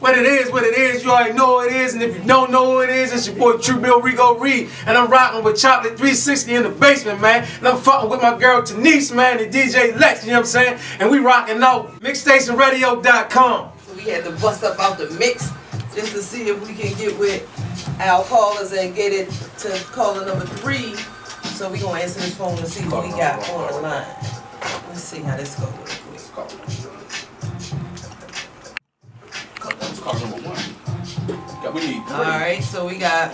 But it is what it is. You already know what it is. And if you don't know who it is, it's your boy Trubill, Rico Reed. And I'm rocking with Chakelet360 in the basement, man. And I'm fucking with my girl Denise, man, and DJ Lex, you know what I'm saying? And we rocking out Mixxstationradio.com. So we had to bust up out the mix just to see if we can get with our callers and get it to caller number 3. So we gonna answer this phone and see what we got on the line. Let's see how this goes. Caller number 1. Yeah, we need 3. All right, so we got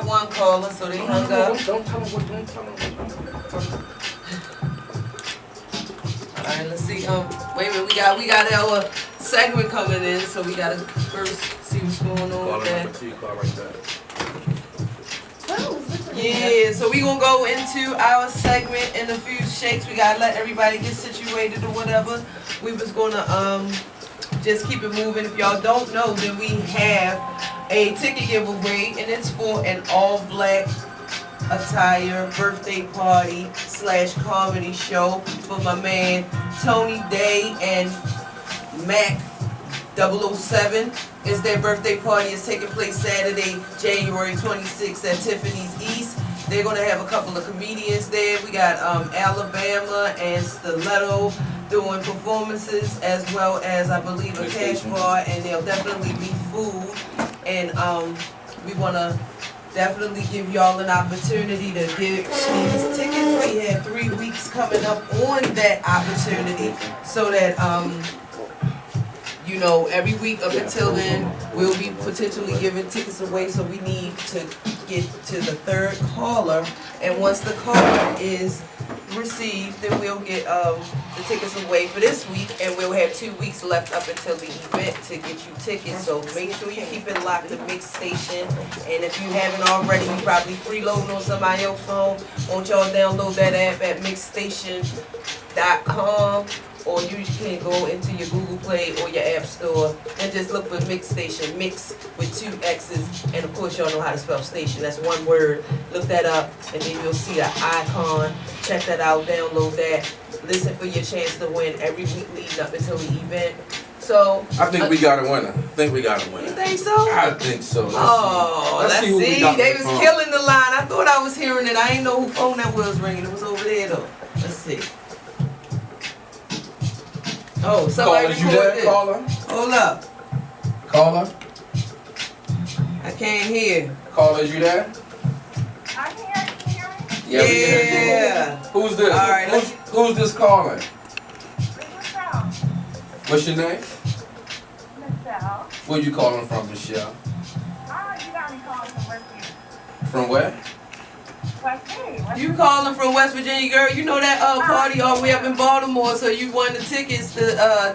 one caller, so they hung up. Don't tell them what. All right, let's see. Wait a minute, we got our segment coming in, so we gotta first see what's going on with that. Yeah, so we gonna go into our segment in a few shakes. We gotta let everybody get situated or whatever. We was gonna just keep it moving. If y'all don't know, then we have a ticket giveaway, and it's for an all-black attire birthday party / comedy show for my man Tony Day and Mac 007. It's their birthday party. It's taking place Saturday, January 26th at Tiffany's East. They're going to have a couple of comedians there. We got Alabama and Stiletto doing performances, as well as, I believe, a cash bar, and there'll definitely be food. And we want to definitely give y'all an opportunity to get these tickets. We have 3 weeks coming up on that opportunity, so that you know, every week up until then, we'll be potentially giving tickets away. So we need to get to the 3rd caller, and once the caller is received, then we'll get the tickets away for this week, and we'll have 2 weeks left up until the event to get you tickets. So make sure you keep it locked to Mixxstation, and if you haven't already, you probably freeloading on somebody else's phone. Won't y'all download that app at Mixxstation.com, or you can go into your Google Play or your App Store and just look for Mixxstation, mix with 2 X's, and of course y'all know how to spell station. That's one word. Look that up, and then you'll see the icon. Check that out, download that, listen for your chance to win every week leading up until the event. So I think we got a winner. You think so? I think so. Let's see. They was killing the line. I thought I was hearing it. I didn't know who phone that was ringing. It was over there though. Let's see. Oh, somebody Caller, you there, this. caller? Hold up. Caller? I can't hear. Caller, is you there? I'm here. Can you hear me? Yeah, we can hear you. Who's this? All right, Who's this calling? Michelle. What's your name? Michelle. Where you calling from, Michelle? Oh, you got me calling from West Virginia. From where? West Virginia. You calling from West Virginia, girl? You know that party all the way up in Baltimore, so you won the tickets to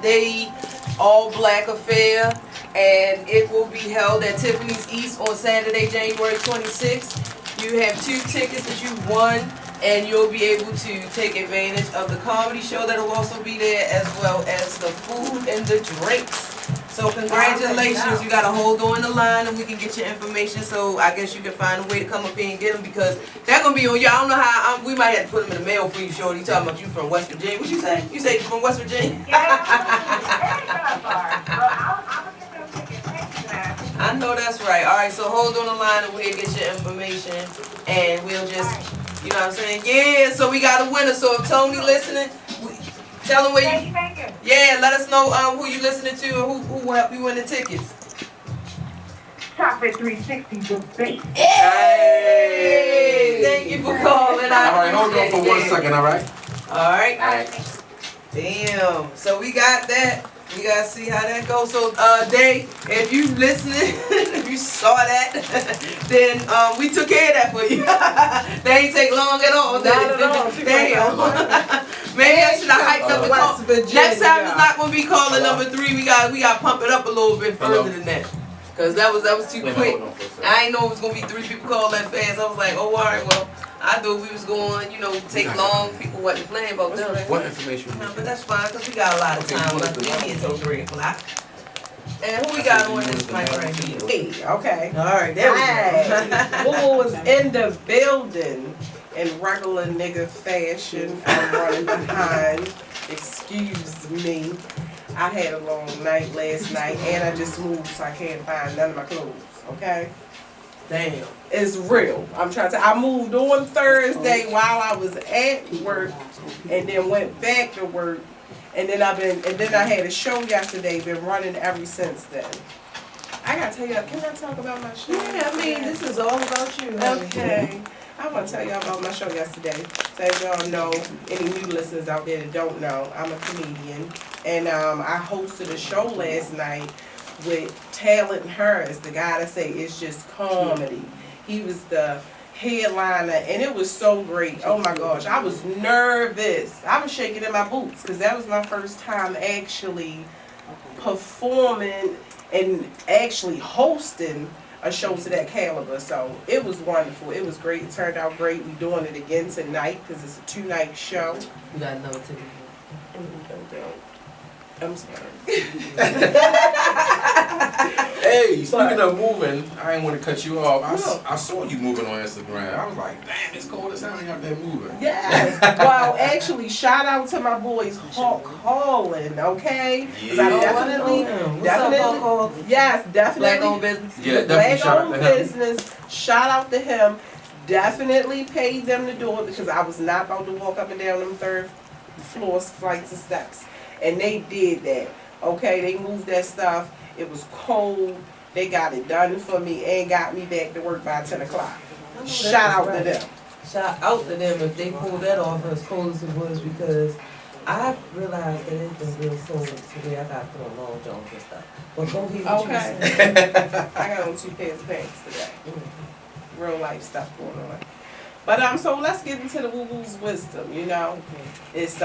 they all black affair, and it will be held at Tiffany's East on Saturday, January 26th. You have 2 tickets that you won, and you'll be able to take advantage of the comedy show that will also be there, as well as the food and the drinks. So congratulations, you gotta hold on the line and we can get your information. So I guess you can find a way to come up here and get them, because they're gonna be on you. I don't know how, we might have to put them in the mail for you, Shorty. You talking about you from West Virginia. What you say? You say you from West Virginia? Yeah, it ain't that far. But I'll get them tickets. Thank you, man. I know that's right. All right, so hold on the line and we'll get your information, and we'll just, you know what I'm saying? Yeah, so we got a winner. So if Tony listening, tell him where you. Thank you. Yeah, let us know who you listening to and who will help you win the tickets. Chakelet360, the base. Hey! Thank you for calling. All right, hold on for 1 second, all right? All right. Damn. So we got that. We gotta see how that goes. So, Day, if you listening, if you saw that, then we took care of that for you. That ain't take long at all. Not at all. Damn. Maybe I should have hyped up the call. Next time it's not gonna be caller number 3. We got to pump it up a little bit further than that. Cause that was too quick. I didn't know it was gonna be 3 people call that fast. I was like, oh, all right, well, I thought we was going, take long. People wasn't playing about them. What information? No, but that's fine, cause we got a lot of time left. We here till 3 o'clock. And who we got on this mic right here? Hey, okay. All right, there we go. Bull was in the building in regular nigga fashion. I'm running behind. Excuse me. I had a long night last night, and I just moved, so I can't find none of my clothes. Okay. Damn. It's real. I'm trying to. I moved on Thursday while I was at work, and then went back to work, and then I had a show yesterday. Been running ever since then. I gotta tell y'all. Can I talk about my show? Yeah, I mean, this is all about you. honey. Okay. I want to tell y'all about my show yesterday. So as y'all know, any new listeners out there that don't know, I'm a comedian, and I hosted a show last night with Talent Harris, the guy that say it's just comedy. He was the headliner, and it was so great. Oh my gosh, I was nervous. I was shaking in my boots because that was my first time actually performing and actually hosting a show to that caliber. So it was wonderful. It was great. It turned out great. We're doing it again tonight because it's a 2-night show. You got another TV. I'm sorry. Hey, speaking of moving, I ain't want to cut you off. No. I saw you moving on Instagram. I was like, damn, it's cold as hell out there moving. Yes. Well, actually, shout out to my boys Hawk Holland, okay? 'Cause I Yeah. definitely, yes, definitely. Black owned business. Yeah, definitely Black shout out owned to him. business. Shout out to him. Definitely paid them to do it because I was not about to walk up and down them third floors, flights of steps. And they did that. Okay, they moved that stuff. It was cold. They got it done for me and got me back to work by 10 o'clock. Shout out to them. Shout out to them if they pulled that off as cold as it was, because I realized that it's been real cold today. I got to put on long johns and stuff. But go ahead. What you Okay. saying. I got on 2 pairs of pants today. Real life stuff going on. But so let's get into the woo-woo's wisdom, you know. It's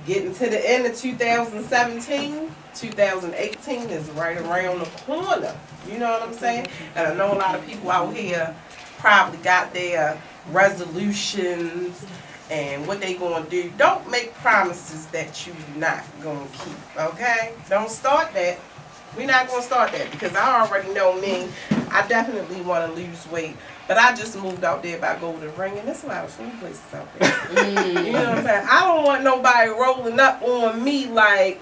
getting to the end of 2017. 2018 is right around the corner. You know what I'm saying? And I know a lot of people out here probably got their resolutions and what they gonna do. Don't make promises that you're not gonna keep, okay? Don't start that. We're not gonna start that because I already know me. I definitely want to lose weight, but I just moved out there by Golden Ring, and there's a lot of food places out there. You know what I'm saying? I don't want nobody rolling up on me like,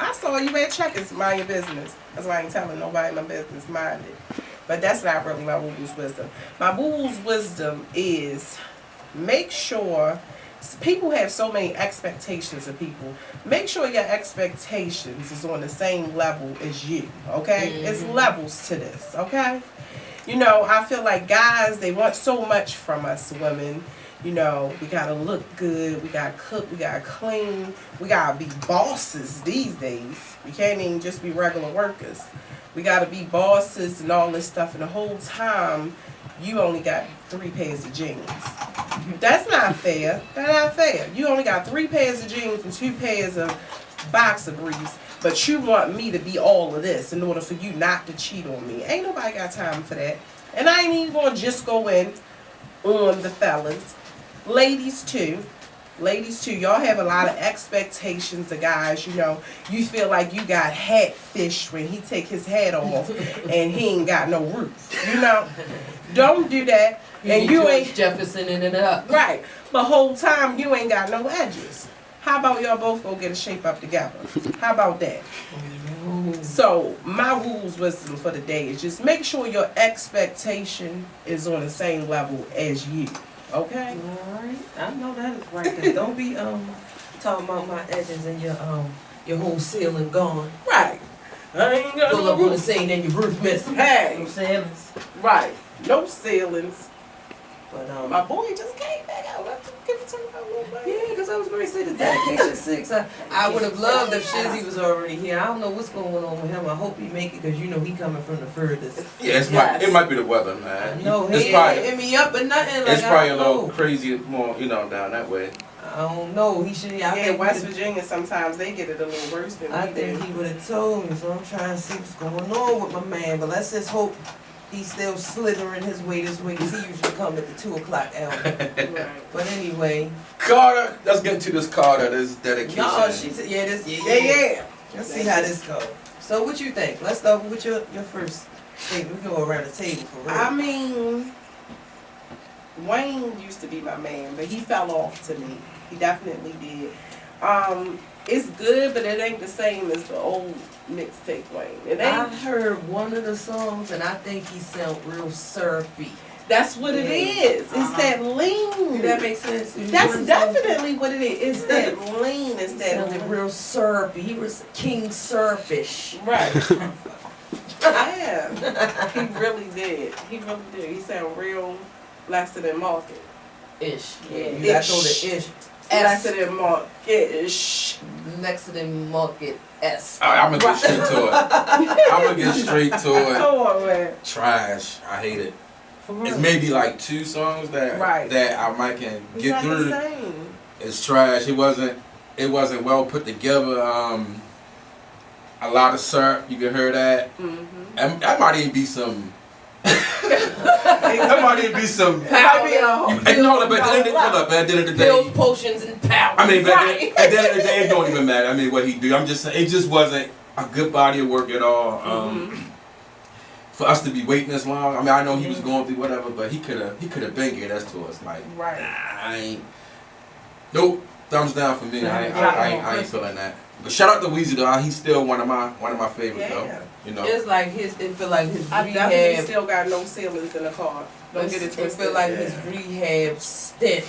I saw you at Checkers, mind your business. That's why I ain't telling nobody my business, mind it. But that's not really my woo-woo's wisdom. My woo-woo's wisdom is make sure. People have so many expectations of people. Make sure your expectations is on the same level as you, okay? It's levels to this, okay? You know, I feel like guys, they want so much from us women. You know, we gotta look good, we gotta cook, we gotta clean, we gotta be bosses these days. We can't even just be regular workers. We gotta be bosses and all this stuff, and the whole time, you only got 3 pairs of jeans. That's not fair. That's not fair. You only got 3 pairs of jeans and 2 pairs of boxer briefs, but you want me to be all of this in order for you not to cheat on me. Ain't nobody got time for that. And I ain't even gonna just go in on the fellas. Ladies too. Ladies too, y'all have a lot of expectations of guys, you know. You feel like you got hatfish when he take his hat off and he ain't got no roof, you know. Don't do that. And you ain't Jefferson in it up. right. The whole time you ain't got no edges. How about y'all both go get a shape up together? How about that? So my rules wisdom for the day is just make sure your expectation is on the same level as you. Okay? Alright, I know that is right. 'Cause don't be talking about my edges and your whole ceiling gone. Right. I ain't got Pull no up on the roof. scene and your roof missing. Hey. No ceilings. Right. No ceilings. But My boy just came back out. Let's give it to him a little bit. yeah, because I was going to say the dedication 6. I would have loved if Shizzy was already here. I don't know what's going on with him. I hope he make it because you know he coming from the furthest. Yeah, Yes. it might be the weather, man. No, it's he probably, ain't hit me up or nothing. Like, it's probably I a don't little know. crazy more, down that way. I don't know. He should. I Yeah, think West Virginia, sometimes they get it a little worse than I we think do. he would have told me, so I'm trying to see what's going on with my man. But let's just hope he's still slithering his way this way, because he usually come at the 2 o'clock hour. Right. But anyway, Carter, let's get into this Carter, this dedication. no, she said, yeah, this, Yeah. Let's see how this goes. So what you think? Let's start with your first statement. We can go around the table for real. I mean, Wayne used to be my man, but he fell off to me. He definitely did. It's good, but it ain't the same as the old mixtape Wayne. It I ain't. heard one of the songs and I think he sound real syrupy. That's what it is. It's that lean. Do that make sense? That's definitely what it is. It's that lean. It's He that sounded real syrupy. He was King Syrupish. Right. Yeah. He really did. He really did. He sound real lesser than market. Ish. Yeah. You gotta throw the ish. Lesser than market-ish. Next to the market S. I'm gonna get straight to it. I'm gonna get straight to it. Come on, man. Trash. I hate it. It's maybe like 2 songs that I might can It's get not through. the same. It's trash. It wasn't well put together. A lot of syrup. You can hear that. Mm-hmm. That might even be some. That might even be some. Powder. Hey, hold up, at the end of the day. Pills, potions, and powder. I mean, but at the end of the day, it don't even matter. I mean, what he do. I'm just saying, it just wasn't a good body of work at all. For us to be waiting this long. I mean, I know he was going through whatever, but he could have been gave us to us. Like, Right. nah, I ain't. Nope. Thumbs down for me. I ain't feeling that. But shout out to Weezy though. He's still one of my favorites though. You know. It's like it feel like his I definitely rehab. still got no ceilings in the car. Don't get it It twisted. feel like his rehab stint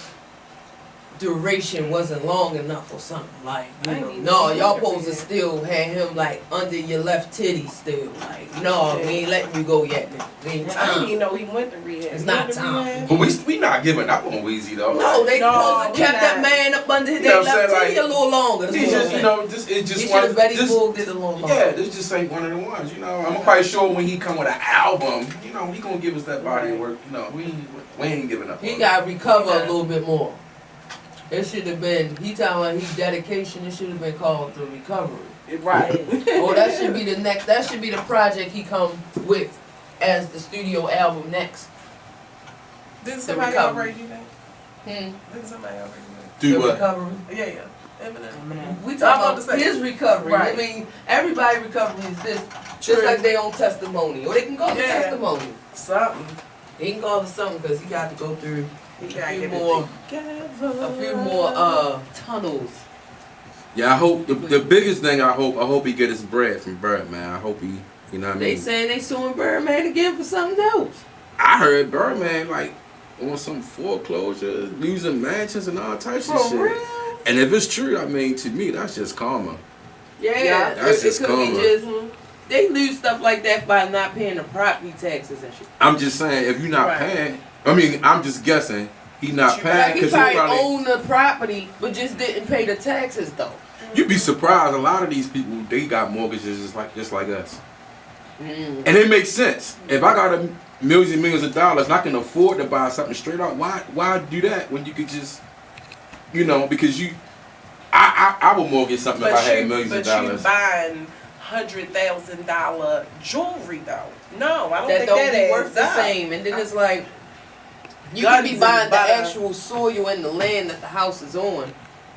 duration wasn't long enough or something. Like, you know, no, y'all supposed to still have him like under your left titty still. Like, no, we ain't letting you go yet. Man. We ain't I time. didn't even know he went to rehab. It's He not went to time. rehab? But we not giving up on Weezy though. No, they No, supposed to kept we that not. man up under his You know what I'm left saying? titty a little longer. He just, you know, it he just should have one. Betty Just, Boog did a little longer. yeah, this just ain't one of the ones. You know, I'm quite sure when he come with an album, you know, he gonna give us that body of work. You know, we ain't giving up. He on got to recover a little bit more. It should have been, he talking about his dedication, it should have been called The Recovery. Right. Oh, that should be the next, that should be the project he come with as the studio album next. Didn't The somebody recovery. already do that? Hmm. Didn't somebody already do Do The what? Recovery. that? Yeah. Eminem. We I'm talking about to about say- his recovery. Right. I mean, everybody recovery is this, True. just like their own testimony. Or they can call it Yeah. testimony. Something. He can call it something because he got to go through He a gotta few get more, tunnels. Yeah, I hope the biggest thing I hope he get his bread from Birdman. I hope he, you know what I They mean. saying they suing Birdman again for something else. I heard Birdman like on some foreclosure, losing mansions and all types of For shit. real? And if it's true, I mean, to me, that's just karma. Yeah, That's it just could be karma. just they lose stuff like that by not paying the property taxes and shit. I'm just saying, if you're not Right. paying, I mean, I'm just guessing he not You paying Like he because probably owned the property, but just didn't pay the taxes though. you'd be surprised. A lot of these people, they got mortgages just like us, Mm. and it makes sense. If I got millions and millions of dollars and I can afford to buy something straight up, why do that when you could just, you know, because I would mortgage something if I had millions of dollars. But you buying $100,000 jewelry though. No, I don't That think don't that be worth adds the up. same. And then it's like you Guns can be and buying the butter. actual soil and the land that the house is on.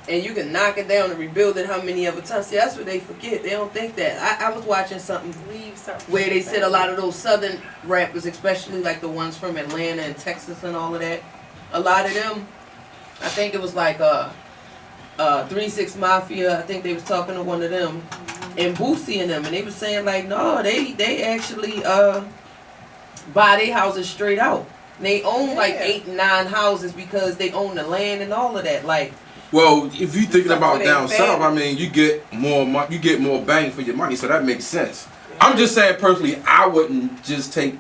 And you can knock it down and rebuild it how many other times. See, that's what they forget. They don't think that. I was watching something Leave something. where they said a lot of those southern rappers, especially like the ones from Atlanta and Texas and all of that, a lot of them, I think it was like 3-6 Mafia, I think they was talking to one of them, and Boosie and them, and they was saying like, no, they actually buy their houses straight out. They own like 8 and 9 houses because they own the land and all of that. Like, Well, if you're thinking Something about for down their south, I family. mean, you get more bang for your money, so that makes sense. I'm just saying personally, I wouldn't just take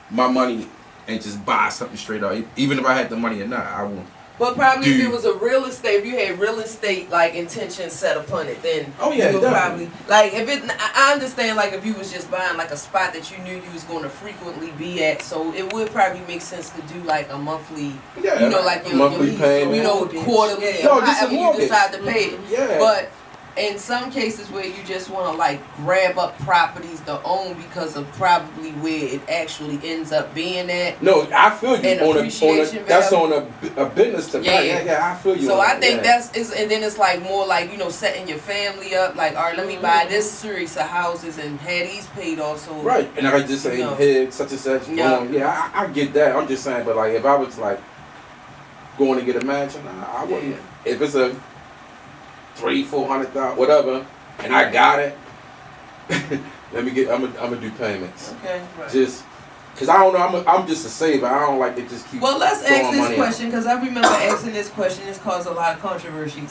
my money and just buy something straight out, even if I had the money or not. I won't. but probably if Dude. it was a real estate, if you had real estate like intention set upon it, then Oh, yeah, you would definitely. probably like if it. I understand like if you was just buying like a spot that you knew you was going to frequently be at, so it would probably make sense to do like a monthly, Yeah, you know, like your monthly lease, payment. you know, quarterly, Yeah. or No, just a however you mortgage. decide to pay it. Yeah. But in some cases where you just want to like grab up properties to own because of probably where it actually ends up being at. No, I feel you And on appreciation that's value. on a business to buy. Yeah. Yeah, I feel you. So on I that, think yeah. and then it's like more like, you know, setting your family up, like, all right, let me buy this series of houses and have these paid off. So Right, and I just say, No. hey, such and such. Yeah. Yeah, I get that. I'm just saying, but like, if I was like going to get a mansion, I wouldn't. Yeah. If it's a $300,000-$400,000, whatever, and I got it. I'm gonna do payments. Okay. Just, cause I don't know, I'm just a saver. I don't like to just keep. Well, let's throwing ask this money question because I remember asking this question. It's caused a lot of controversy,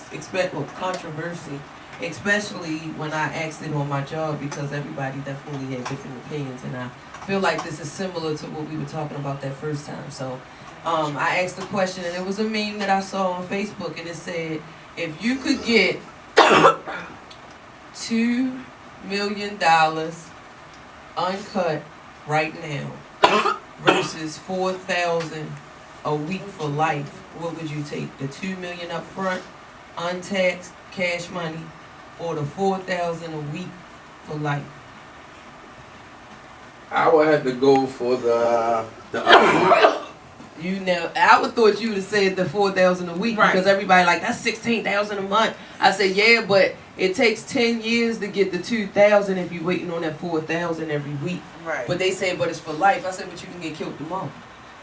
especially when I asked it on my job because everybody definitely had different opinions, and I feel like this is similar to what we were talking about that first time. So, I asked the question, and it was a meme that I saw on Facebook, and it said, if you could get $2 million uncut right now versus $4,000 a week for life, what would you take? The $2 million up front, untaxed cash money, or the $4,000 a week for life? I would have to go for the upfront. You know, I would thought you would have said the $4,000 a week Right. because everybody like that's $16,000 a month. I said yeah, but it takes 10 years to get the $2,000 if you're waiting on that $4,000 every week. Right. But they say, but it's for life. I said, but you can get killed tomorrow.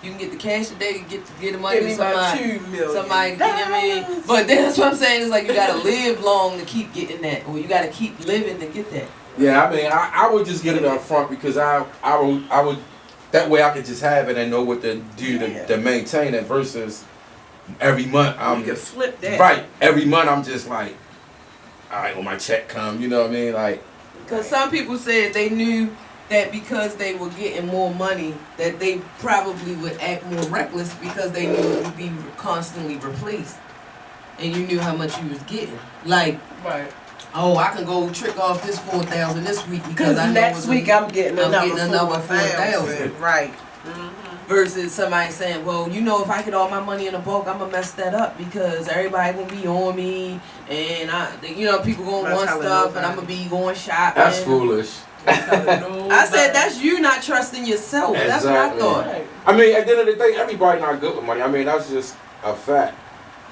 You can get the cash today, get the money Give to me my somebody. $2 million. Somebody, you know what I mean? But that's what I'm saying. Is like you gotta live long to keep getting that, or you gotta keep living to get that. Yeah, I mean, I would just get it up front because I would that way I could just have it and know what to do to maintain it versus every month You can flip that. right. Every month I'm just like, all right, when my check come, you know what I mean? Like, Because some people said they knew that because they were getting more money, that they probably would act more reckless because they knew it would be constantly replaced, and you knew how much you was getting. Like, Right. oh, I can go trick off this $4,000 this week because Because I know next it's week I'm getting another $4,000. $4,000. Right. Versus somebody saying, well, you know, if I get all my money in a bulk, I'm gonna mess that up because everybody gonna be on me, and people gonna That's want how it stuff, goes, and I'm gonna be going shopping. that's foolish. I said that's you not trusting yourself. That's what I Exactly. thought. I mean, at the end of the day, everybody not good with money. I mean, that's just a fact.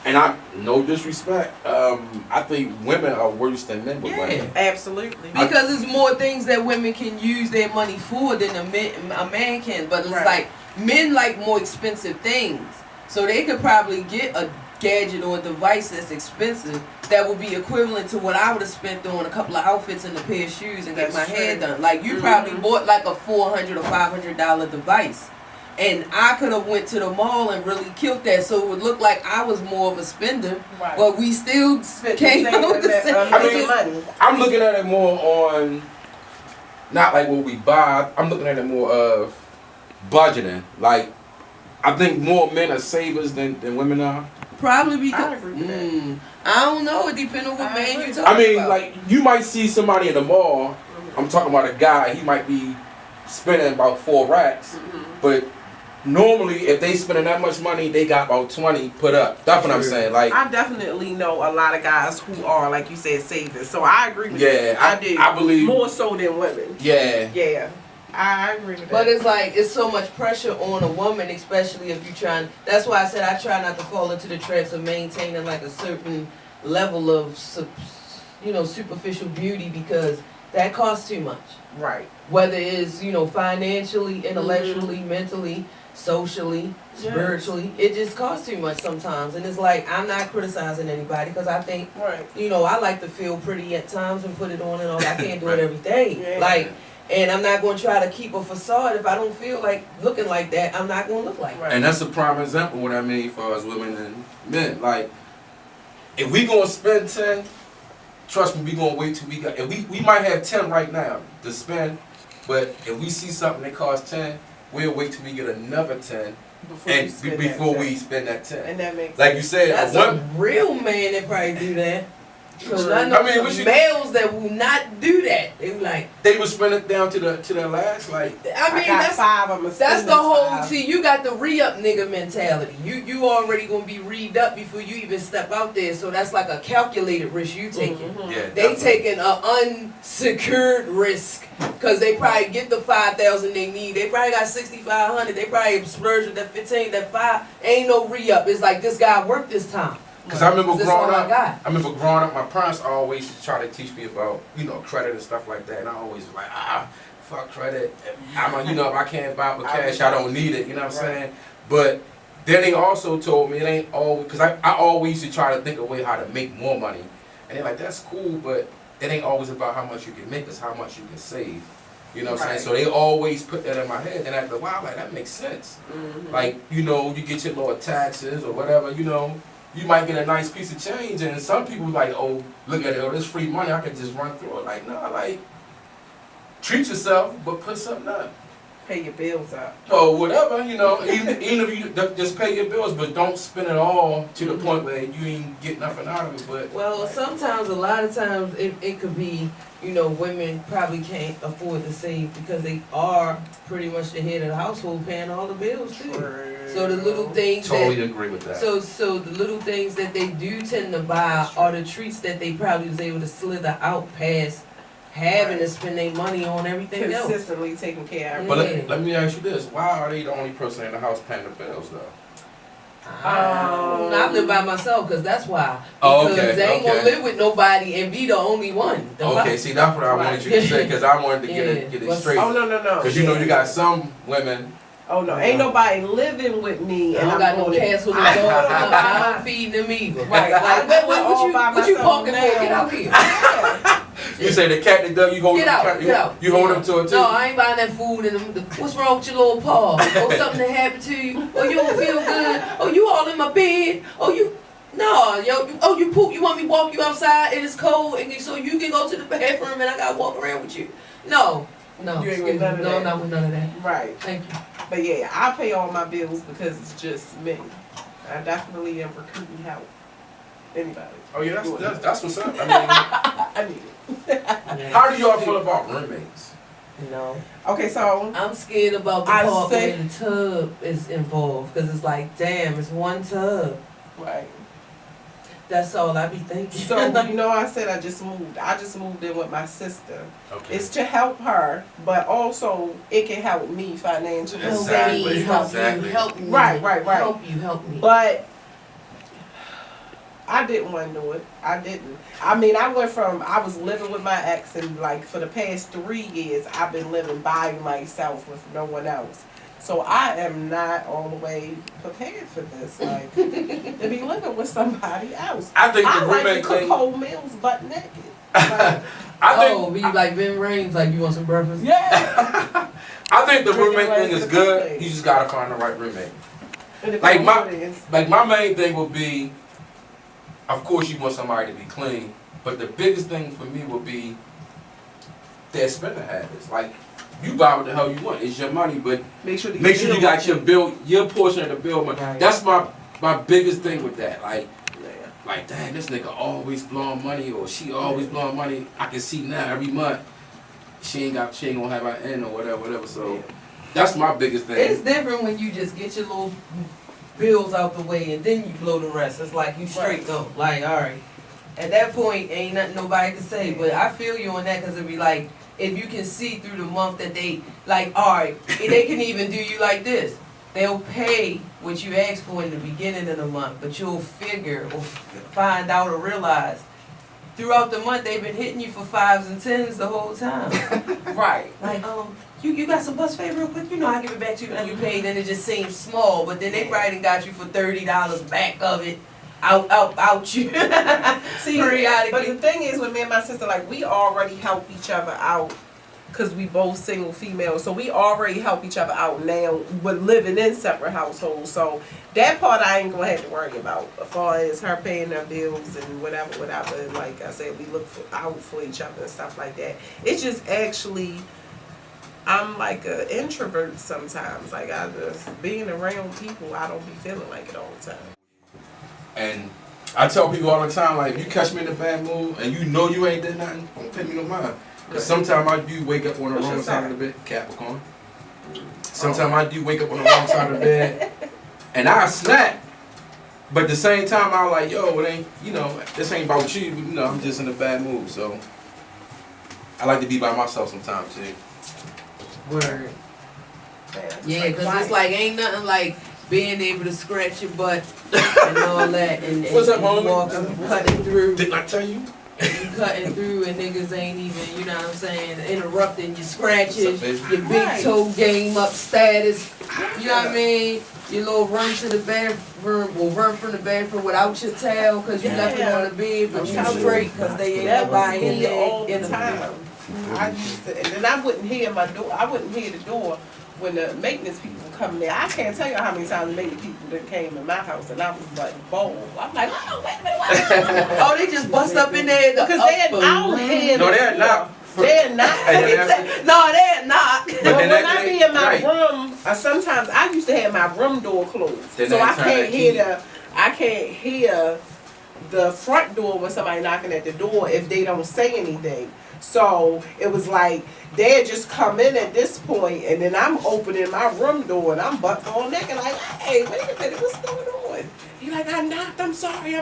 And no disrespect. I think women are worse than men with money. Absolutely. Because there's more things that women can use their money for than a man can. But it's Right. like men like more expensive things. So they could probably get a gadget or a device that's expensive that would be equivalent to what I would have spent on a couple of outfits and a pair of shoes and get my That's hair true. done. Like you probably bought like a $400 or $500 device. And I could have went to the mall and really killed that, so it would look like I was more of a spender, Right. but we still came out with the same. I mean, money. I'm looking at it more on, not like what we buy. I'm looking at it more of budgeting. Like, I think more men are savers than women are. Probably because I agree with that. I don't know. It depends on what I man agree. you talking I mean, about. like, you might see somebody in the mall. I'm talking about a guy. He might be spending about 4 racks, but normally, if they spending that much money, they got about 20 put up. That's what I'm saying. Like, I definitely know a lot of guys who are, like you said, savers. So I agree with yeah, you. I do. I believe. More so than women. Yeah. Yeah. I agree with that. But it's like it's so much pressure on a woman, especially if you trying. That's why I said I try not to fall into the traps of maintaining like a certain level of, superficial beauty because that costs too much. right. Whether it's financially, intellectually, mentally, socially, spiritually, it just costs too much sometimes. And it's like I'm not criticizing anybody because I think Right. I like to feel pretty at times and put it on and all. I can't do it every day. Yeah. Like. And I'm not going to try to keep a facade. If I don't feel like looking like that, I'm not going to look like that. Right. And that's a prime example of what I mean for us women and men. Like, if we gonna spend 10, trust me, we gonna wait till we got. If we might have 10 right now to spend, but if we see something that costs 10, we'll wait till we get another 10, before we spend that 10. And that makes Like you said, That's a real man that probably do that. Because I know I mean, some males that will not do that. They be like, they would spend it down to their last. Like, I mean, got that's 5. I'm that's the whole. See, you got the re-up nigga mentality. You already gonna be reed up before you even step out there. So that's like a calculated risk you taking. yeah, They definitely. taking an unsecured risk because they probably get the 5,000 they need. They probably got 6,500. They probably splurge with that 15, that 5. Ain't no re-up. It's like this guy worked this time. Because I remember This growing all I up, got. my parents always used to try to teach me about, credit and stuff like that. And I always was like, fuck credit. If I can't buy it with cash, I don't need it, you know what I'm saying? But then they also told me it ain't always, because I always used to try to think of a way how to make more money. And they're like, that's cool, but it ain't always about how much you can make, it's how much you can save. You know what I'm saying? So they always put that in my head, and after a while, like, that makes sense. Like, you know, you get your little taxes or whatever, you know, you might get a nice piece of change, and some people like, oh, look at it, oh, this free money, I can just run through it. Like, no, like, treat yourself, but put something up. Pay your bills up. Or whatever, you know, even if you just pay your bills, but don't spend it all to the point where you ain't get nothing out of it. But Well, sometimes, a lot of times, it could be, you know, women probably can't afford to save because they are pretty much the head of the household paying all the bills too. So the little things totally agree with that. So the little things that they do tend to buy are the treats that they probably was able to slither out past having to spend their money on everything else. Consistently taking care of But everything. let me ask you this: why are they the only person in the house paying the bills, though? I live by myself because that's why. Oh, Because okay, they ain't gonna okay. live with nobody and be the only one. Okay, see, that's what I wanted you to say, because I wanted to get it Yeah. straight. Oh, no. Because you know you got some women. Oh, no. Ain't nobody living with me. I And don't I'm got no going cats with no dogs. I don't feed them either. Right. Like, what you talking for? Get out here. You say the cat that dug, you hold Get him, out, get out. you hold him to it too. No, I ain't buying that food and what's wrong with your little paw? Oh, something that happened to you? Oh, you don't feel good? Oh, you all in my bed? Oh, you you poop? You want me to walk you outside and it's cold and so you can go to the bathroom and I gotta walk around with you? No, You ain't with excuse none me. of No, that. not with none of that. Right. Thank you. But yeah, I pay all my bills because it's just me. I definitely am recruiting help. Anybody. Oh yeah, that's what's up. I mean, I need it. how do y'all feel about roommates? No. Okay, so I'm scared about the I part say- where the tub is involved because it's like, damn, it's one tub. right. That's all I be thinking. So you know, I said I just moved in with my sister. Okay. It's to help her, but also it can help me financially. Exactly. help me. Right. Help me. But I didn't want to do it. I didn't. I mean, I was living with my ex, and like for the past 3 years, I've been living by myself with no one else. So I am not all the way prepared for this. Like to be living with somebody else. I think the I like to roommate cook thing. whole meals butt naked. Like, Oh, be like Ben Rames, like you want some breakfast? yeah. I think the Drinking roommate thing rice is and good. cookies. You just gotta find the right roommate. And it Like depends my- what it is. Like my main thing would be, of course you want somebody to be clean, but the biggest thing for me would be their spending habits. Like you buy what the hell you want, it's your money, but Make sure you got your portion of the bill money. Right. That's my biggest thing with that. Like, Yeah. dang, this nigga always blowing money, or she always blowing money. I can see now every month she ain't gonna have her end or whatever. So that's my biggest thing. It's different when you just get your little bills out the way and then you blow the rest. It's like you straight go. Like, all right. At that point, ain't nothing nobody can say. But I feel you on that because it'd be like, if you can see through the month that they, like, all right, they can even do you like this. They'll pay what you asked for in the beginning of the month, but you'll figure or find out or realize throughout the month they've been hitting you for 5s and 10s the whole time. Right. Like, you got some bus fare real quick? You know, I give it back to you and you paid, and it just seems small, but then they probably got you for $30 back of it. Out you. See, Periodically. but the thing is, with me and my sister, like we already help each other out, cause we both single females. So we already help each other out now. We're living in separate households, so that part I ain't gonna have to worry about. As far as her paying her bills and whatever. And like I said, we look out for each other and stuff like that. It's just actually, I'm like an introvert sometimes. Like I just being around people, I don't be feeling like it all the time. And I tell people all the time, like, if you catch me in a bad mood and you know you ain't did nothing, don't pay me no mind. Because sometimes I do wake up on the wrong side of the bed, Capricorn. Sometimes I do wake up on the wrong side of the bed and I snap. But at the same time, I'm like, yo, it ain't, this ain't about you. I'm just in a bad mood. So I like to be by myself sometimes too. Word. Yeah, because it's like, ain't nothing like being able to scratch your butt and all that. And What's up, and homie? walking, cutting through. Didn't I tell you? You cutting through and niggas ain't even, you know what I'm saying, interrupting your scratches, What's up, baby? your big toe game up status. You know what I mean? Your little run to the bathroom, or run from the bathroom without your towel because you left it on the bed, but you straight because they ain't That was nobody in me there all the time. I used to, and then I wouldn't hear my door. I wouldn't hear the door when the maintenance people come in there. I can't tell you how many times the maintenance people that came in my house and I was like bold. I'm like, oh, wait a minute, wait a minute. Oh, they just bust up in there. Because they're out here. No, they're not. They're not. No, they're not. But when I be in my room, sometimes I used to have my room door closed, so I can't hear the front door when somebody knocking at the door if they don't say anything. So it was like they'd just come in at this point, and then I'm opening my room door and I'm butt on naked like, hey, wait a minute, what's going on? He like, I knocked. I'm sorry.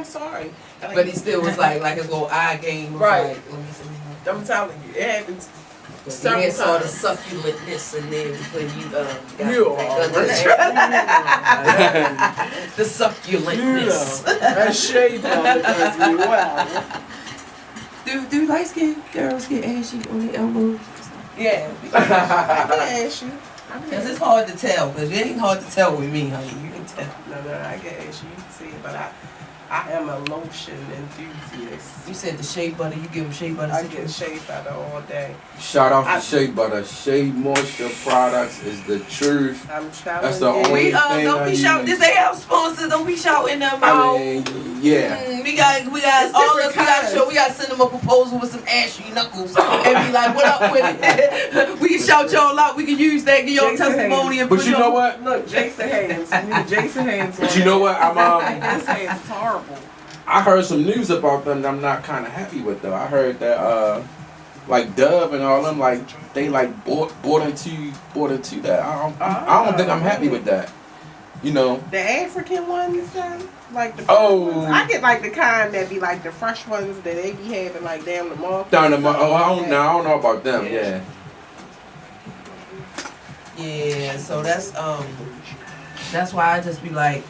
But he still was like his little eye game. Was Right. Like, let me see. I'm telling you, it happens. He had saw the succulentness in there before you got You back are under right. there. The succulentness. That shade down against me. Wow. Do light skin girls get ashy on the elbows? Yeah. I can ask you. Because it's hard to tell. Because it ain't hard to tell with me, honey. You can tell. No, I can ask you. You can see it, but I am a lotion enthusiast. You said the shea butter. You give them shea butter. I get shea butter all day. Shout out to Shea Butter. Shea Moisture Products is the truth. I'm telling That's the you. only We thing don't be I shouting. use. This ain't our sponsors. Don't be shouting them I out. mean, yeah. We got It's all different us. We got kinds. show. We got to send them a proposal with some ashy knuckles and be like, "What up with it?" We can shout y'all out. We can use that. Give y'all Jason testimony and But put you it know on. what? Look, Jason Haynes. We need Jason Haynes. But you know what? His hands is horrible. I heard some news about them that I'm not kind of happy with though. I heard that like Dove and all them like they like bought into that. I don't think I'm happy with that. You know. The African ones, like the Oh. ones. I get like the kind that be like the fresh ones that they be having like down the mall. Down the I don't know about them. Yeah. Yeah. So that's why I just be like,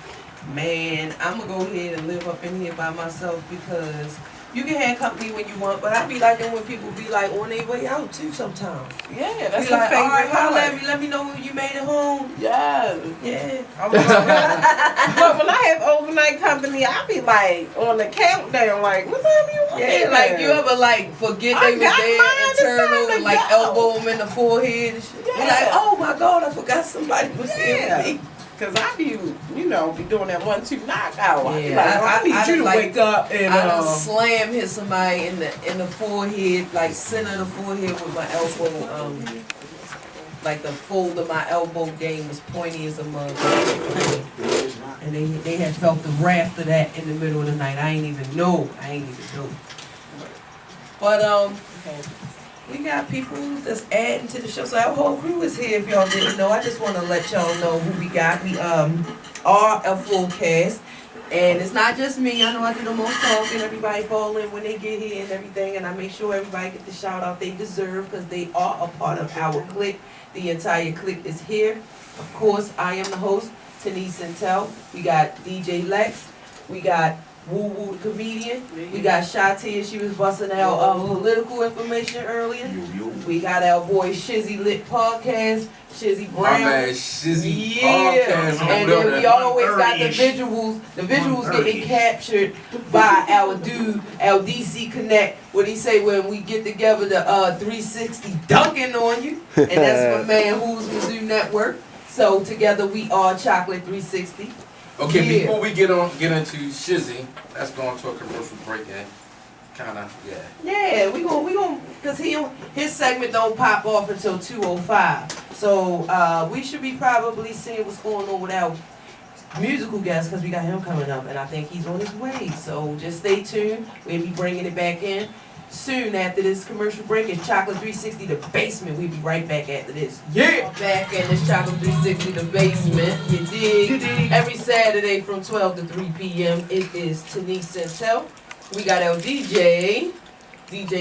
man, I'm gonna go ahead and live up in here by myself because you can have company when you want, but I be liking when people be like on their way out too sometimes. Yeah, that's Be the like, favorite all right, holla at part. me, let me know when you made it home. Yeah. Yeah. But when I have overnight company, I be like on the countdown, like, what time you want? Yeah, like you ever like forget I they was got there mine, and it's turn time over to and like go. elbow them in the forehead and shit. Yeah. Be like, oh my God, I forgot somebody was here Yeah. with me. Cause I be, be doing that 1-2 knockout. I be Yeah, like, I need I you to like- wake up and I done slam hit somebody in the forehead, like center of the forehead with my elbow. Like the fold of my elbow game was pointy as a mug. And they had felt the wrath of that in the middle of the night. I ain't even know. But we got people that's adding to the show. So our whole crew is here if y'all didn't know. I just want to let y'all know who we got. We are a full cast. And it's not just me. I know I do the most talking. Everybody fall in when they get here and everything. And I make sure everybody get the shout out they deserve because they are a part of our clique. The entire clique is here. Of course, I am the host, Denise Intel. We got DJ Lex. We got Woo Woo the comedian. We got Shati, she was busting out political information earlier. We got our boy Shizzy Lit Podcast, Shizzy My Brown. man Shizzy Yeah, Podcast. and then we always got the visuals. The visuals getting captured by our dude, our DC Connect. What he say when we get together, the 360 dunking on you, and that's my man Who's Mizzou Network. So together we are Chakelet360. Okay, Yeah. before we get into Shizzy, let's go into a commercial break and Yeah, we gon' cause his segment don't pop off until 2:05. So we should be probably seeing what's going on with our musical guest because we got him coming up and I think he's on his way. So just stay tuned. We'll be bringing it back in soon after this commercial break. It's Chakelet360 The Basement. We'll be right back after this. Yeah! Back in this Chakelet360 The Basement. You dig? Every Saturday from 12 to 3 p.m. It is Denise Intel. We got our DJ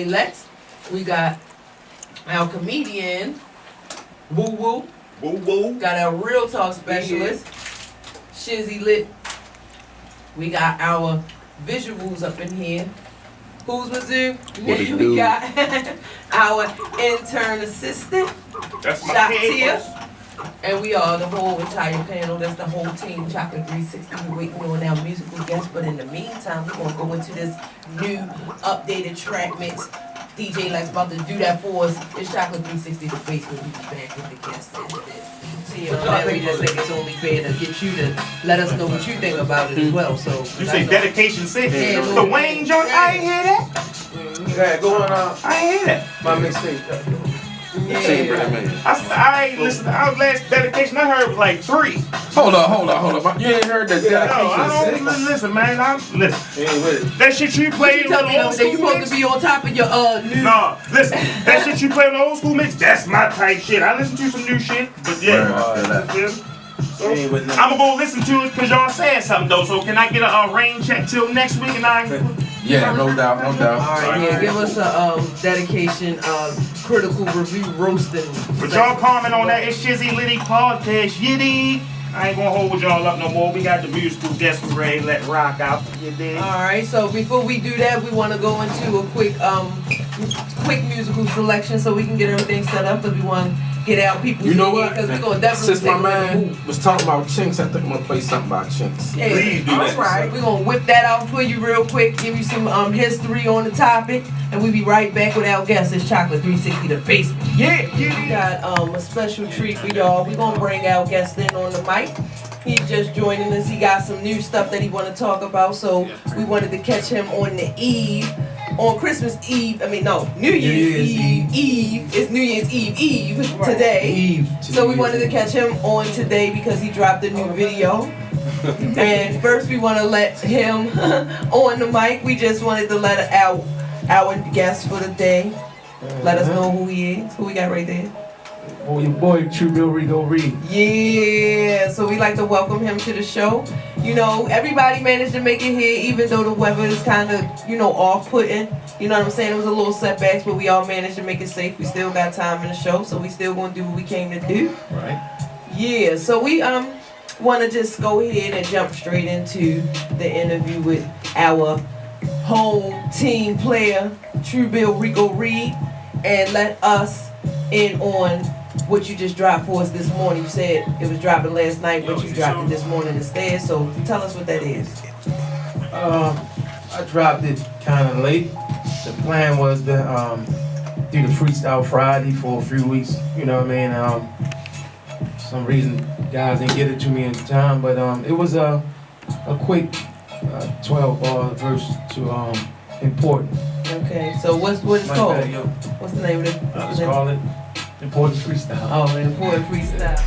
Lex. We got our comedian, Woo Woo. Got our Real Talk specialist, Shizzy Lit. We got our visuals up in here. Who's Mizzou? We got our intern assistant, That's my Shatia. And we are the whole entire panel. That's the whole team, Chakelet360. We're waiting on our musical guests. But in the meantime, we're going to go into this new updated track mix. DJ Lex about to do that for us. It's Chakelet360, the basement. We be back with the guests into this. See, that we just think it's only fair to get you to let us know what you think about it as well. So You say dedication 6? Yeah, The Wayne joint? I ain't hear that. Yeah, going on I ain't hear that. my mixtape. yeah. I ain't listened. Our last dedication I heard was like 3. Hold up. You ain't heard that No, I don't dedication 6? listen, man. Listen. You ain't with it. That shit you played You tell on me the though old that you school supposed mix? to be on top of your new. No, listen. That shit you play on the old school mix, that's my type shit. I listen to some new shit, but yeah. Right, You feel me? So, You ain't with nothing. I'm gonna go listen to it because y'all said something though. So can I get a rain check till next week and Yeah, no doubt. Alright, yeah, give us a dedication, critical review roasting. But y'all comment on that It's Shizzy Liddy podcast, yiddy. I ain't gonna hold y'all up no more. We got the musical guest ready. Let rock out. You dig? Alright, so before we do that, we want to go into a quick musical selection so we can get everything set up because we want to get out people's You know what? because we're going to definitely Since my take a man move. was talking about chinks, I think I'm gonna play something about chinks. Yeah, Please do that. alright. We're going to whip that out for you real quick, give you some history on the topic, and we'll be right back with our guest. It's Chakelet360, the basement. Yeah, We yeah. got a special treat for y'all. We're going to bring our guest in on the mic. He's just joining us. He got some new stuff that he want to talk about, so we wanted to catch him on the eve. On Christmas Eve, New Year's Eve. It's New Year's Eve today. So we wanted to catch him on today because he dropped a new video. And first we want to let him on the mic. We just wanted to let our guest for the day let us know who he is. Who we got right there? Oh, your boy, Trubill, Rico, Yeah, so we like to welcome him to the show. You know, everybody managed to make it here, even though the weather is kind of, off-putting. You know what I'm saying? It was a little setbacks, but we all managed to make it safe. We still got time in the show, so we still gonna do what we came to do. Right. Yeah, so we want to just go ahead and jump straight into the interview with our home team player, Trubill Rico Reed, and let us in on what you just dropped for us this morning. You said it was dropping last night, but you dropped it this morning instead. So tell us what that is. I dropped it kind of late. The plan was to do the Freestyle Friday for a few weeks. You know what I mean? Some reason guys didn't get it to me in time, but it was a quick 12-bar verse to Important. Okay, so what it's called? What's the name of it? I just call it Important Freestyle. Oh, the Important Freestyle.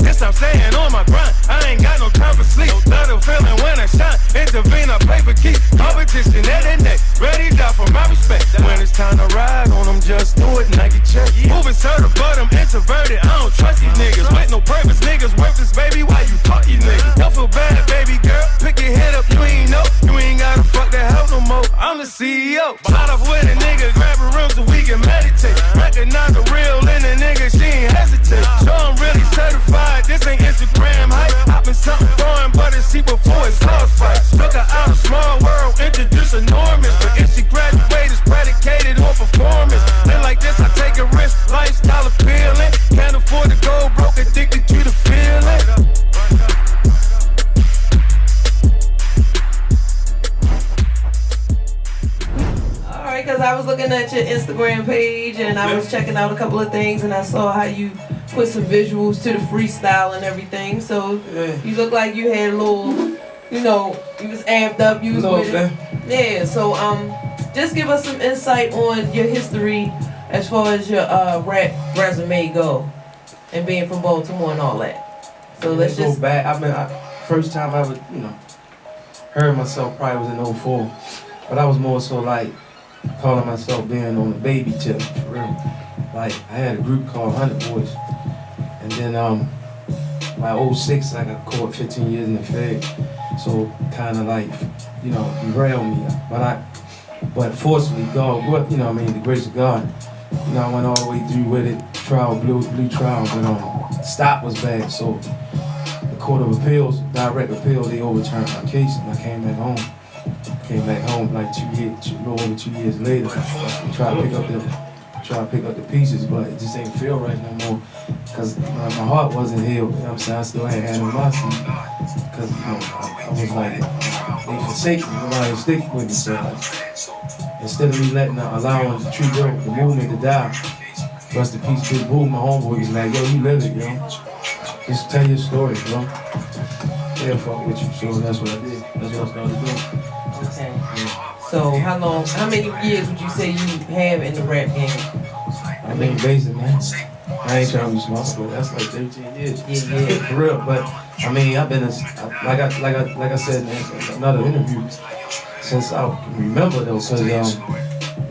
Yes, I'm saying on my grind. I ain't got no time for sleep. Love the feeling when I shine. Intervene, I play for keep. Competition at the neck. Ready to die for my respect. When it's time to ride on them, just do it, Nike check. Moving to the bottom, introverted. I don't trust these niggas. With no purpose, niggas worthless, baby. Why you fuck these niggas? Don't feel bad, baby girl. Pick your head up, you ain't know. You ain't gotta fuck that hell no more. I'm the CEO. Slide off with a nigga, grab a room so we can meditate. Recognize the real in a nigga, she ain't hesitate. So I'm really certified. This ain't Instagram hype. I've been something foreign, but it's see before it's lost fight. Look her out a small world, introduce enormous. But if she graduate, it's predicated on performance. And like this, I take a risk, lifestyle appealing. Can't afford to go broke, addicted to the feeling. Alright, because I was looking at your Instagram page and I was checking out a couple of things and I saw how you put some visuals to the freestyle and everything. So you look like you had a little, you was amped up, you was with it. Yeah, so just give us some insight on your history as far as your rap resume go and being from Baltimore and all that. So let's just go back. First time I ever, heard myself probably was in 04. But I was more so like calling myself being on the baby tip, for real. Like I had a group called 100 Boys. And then by 06 I got caught 15 years in the Fed. So kinda like, derailed me. But fortunately God, the grace of God, I went all the way through with it, trial, blue trial, but stop was bad. So the Court of Appeals, direct appeal, they overturned my case and I came back home. Came back home like a little over 2 years later. Tried to pick up try to pick up the pieces, but it just ain't feel right no more. Cause my heart wasn't healed, you know what I'm saying? I still had animosity. Cause you know, I was like, they forsake me, nobody stick with me. So like, instead of me allowing the Trubill, the movement to die, rest in peace, Big Boo, my homeboy was like, yo, you live it, yo. Just tell your story, bro. Yeah, fuck with you. So that's what I did. That's what I started doing. Okay. Yeah. So how many years would you say you have in the rap game? I mean, basically, man. I ain't trying to be smart, but that's like 13 years. Yeah. For real. But I mean, I've been like I said in another interview, since I can remember though, cause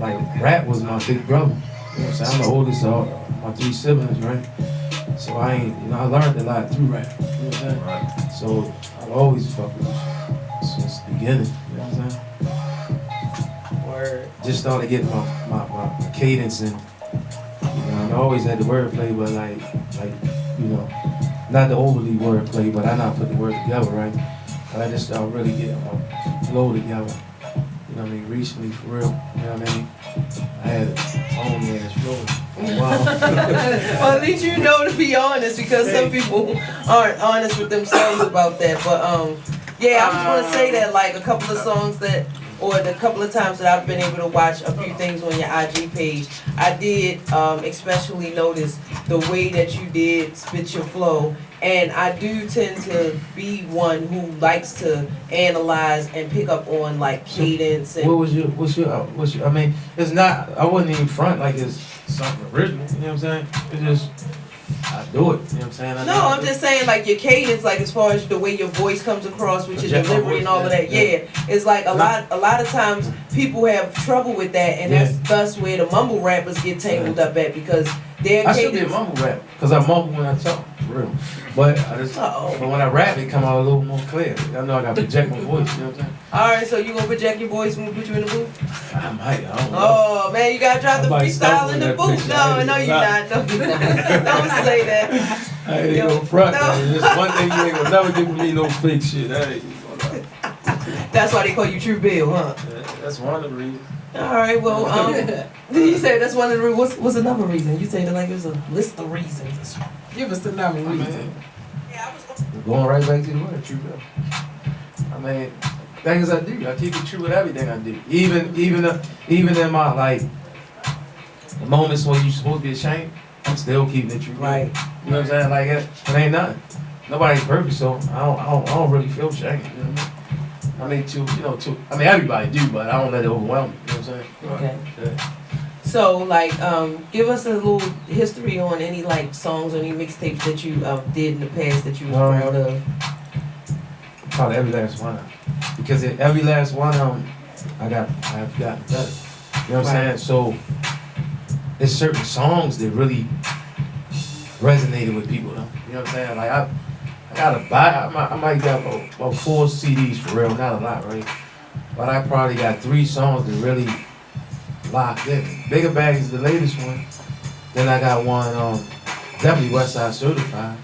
like rap was my big brother. You know what I'm saying? I'm the oldest of my 3 siblings, right? So I learned a lot through rap. You know what I'm saying? Right. So I've always fucked with it since the beginning. You know what I'm saying? Word. Just started getting my cadence and I always had the wordplay, but like not the overly wordplay, but I not put the word together, right? But I just started really getting my flow together. You know what I mean? Recently, for real. You know what I mean? I had a own ass flow. Wow. Well, at least you know to be honest, because some people aren't honest with themselves about that. But yeah, I just want to say that like a couple of songs or the couple of times that I've been able to watch a few things on your IG page, I did especially notice the way that you did spit your flow. And I do tend to be one who likes to analyze and pick up on like cadence and what's your I mean, it's not, I wouldn't even front like it's something original, you know what I'm saying? It's just, I do it, you know what I'm saying? I'm just saying like your cadence, like as far as the way your voice comes across with your delivery and all of that, yeah. It's like a lot of times people have trouble with that, and that's thus where the mumble rappers get tangled up at, because their I cadence. should be a mumble rap, because I mumble when I talk, for real. But but when I rap, it come out a little more clear. I know I got to project my voice, you know what I'm saying? Alright, so you gonna project your voice when we put you in the booth? I might, I don't know. Oh man, you gotta drop the freestyle in the booth. No, you're not. No, you're not. Don't say that. I ain't gonna front, man. There's one thing you ain't gonna never give me no fake shit. That's why they call you Trubill, huh? That's one of the reasons. Alright, well, you say that's one of the reasons. What's another reason? You say that like there's a list of reasons. Give us another reason. Going right back to the word, Trubill. I mean, things I do, I keep it true with everything I do. Even in my like the moments when you're supposed to be ashamed, I'm still keeping it true. Right. You know what I'm saying? Like it ain't nothing. Nobody's perfect, so I don't really feel ashamed. You know what I mean? I mean everybody do, but I don't let it overwhelm me. You know what I'm saying? Okay. Yeah. So, like, give us a little history on any, like, songs or any mixtapes that you did in the past that you was proud of. Probably every last one. Because in every last one I have gotten better. You know what I'm saying? So, there's certain songs that really resonated with people, though. You know what I'm saying? Like, I might got about 4 CDs for real, not a lot, right? But I probably got 3 songs that really locked in. Bigger Bag is the latest one. Then I got one definitely Westside Certified.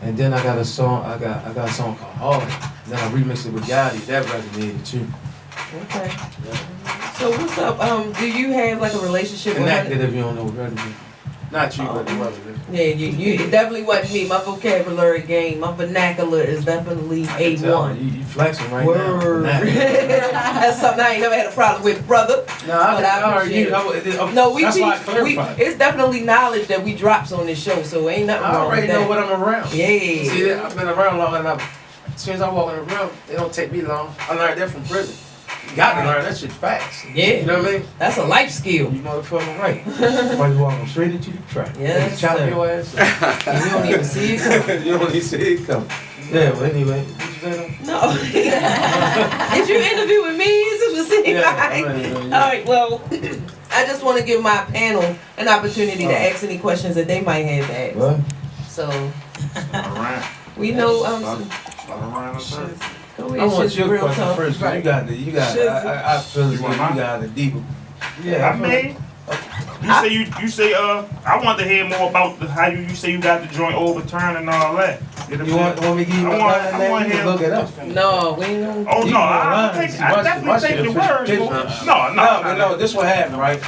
And then I got a song a song called Hard. Then I remixed it with Gotti. That resonated too. Okay. Yeah. So what's up? Do you have like a relationship with Connected if you don't know what resonated. Not you, but the other. Yeah, you it definitely wasn't me. My vocabulary game, my vernacular is definitely A1. You flexing right Word. now. That's something I ain't never had a problem with, brother. No, I appreciate it. No, we it's definitely knowledge that we drops on this show, so ain't nothing wrong with that. I already know what I'm around. Yeah. See, I've been around long enough. As soon as I walk in the room, it don't take me long. I learned that from prison. You got to learn that shit fast. Yeah. You know what I mean? That's a life skill. You motherfucking right. Somebody walking straight into the track. Yeah. Chop your ass up. And you don't even see it coming. You don't even see it coming. Yeah, well, anyway, what you say though? No. Did you interview with me? Is this Yeah. All right, well, I just want to give my panel an opportunity to ask any questions that they might have to ask. What? So, we know, I want your question first, because you got I feel as though you got a deeper. Yeah, I mean, you say, I want to hear more about how you say you got the joint overturned and all that. You want me to give you my line? I want to look it up. No, we ain't gonna. Oh, no, I definitely take your words. No, this what happened, right?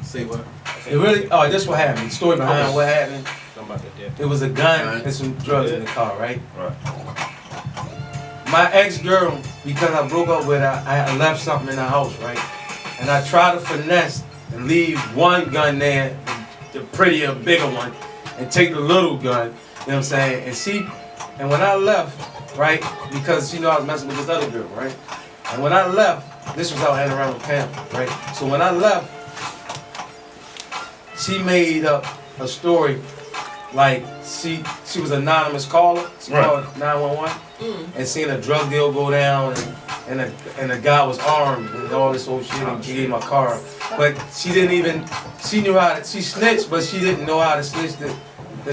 Say what? It really, oh, this what happened. The story behind what happened. Something about the death. It was a gun and some drugs in the car, right? Right. My ex-girl, because I broke up with her, I left something in the house, right? And I tried to finesse and leave one gun there, the prettier, bigger one, and take the little gun, you know what I'm saying? And when I left, right, because she knew I was messing with this other girl, right? And when I left, this was out hanging around with Pam, right? So when I left, she made up a story like she was an anonymous caller. She called 911 and seen a drug deal go down and the guy was armed and all this old shit and gave my car. But she she snitched, but she didn't know how to snitch to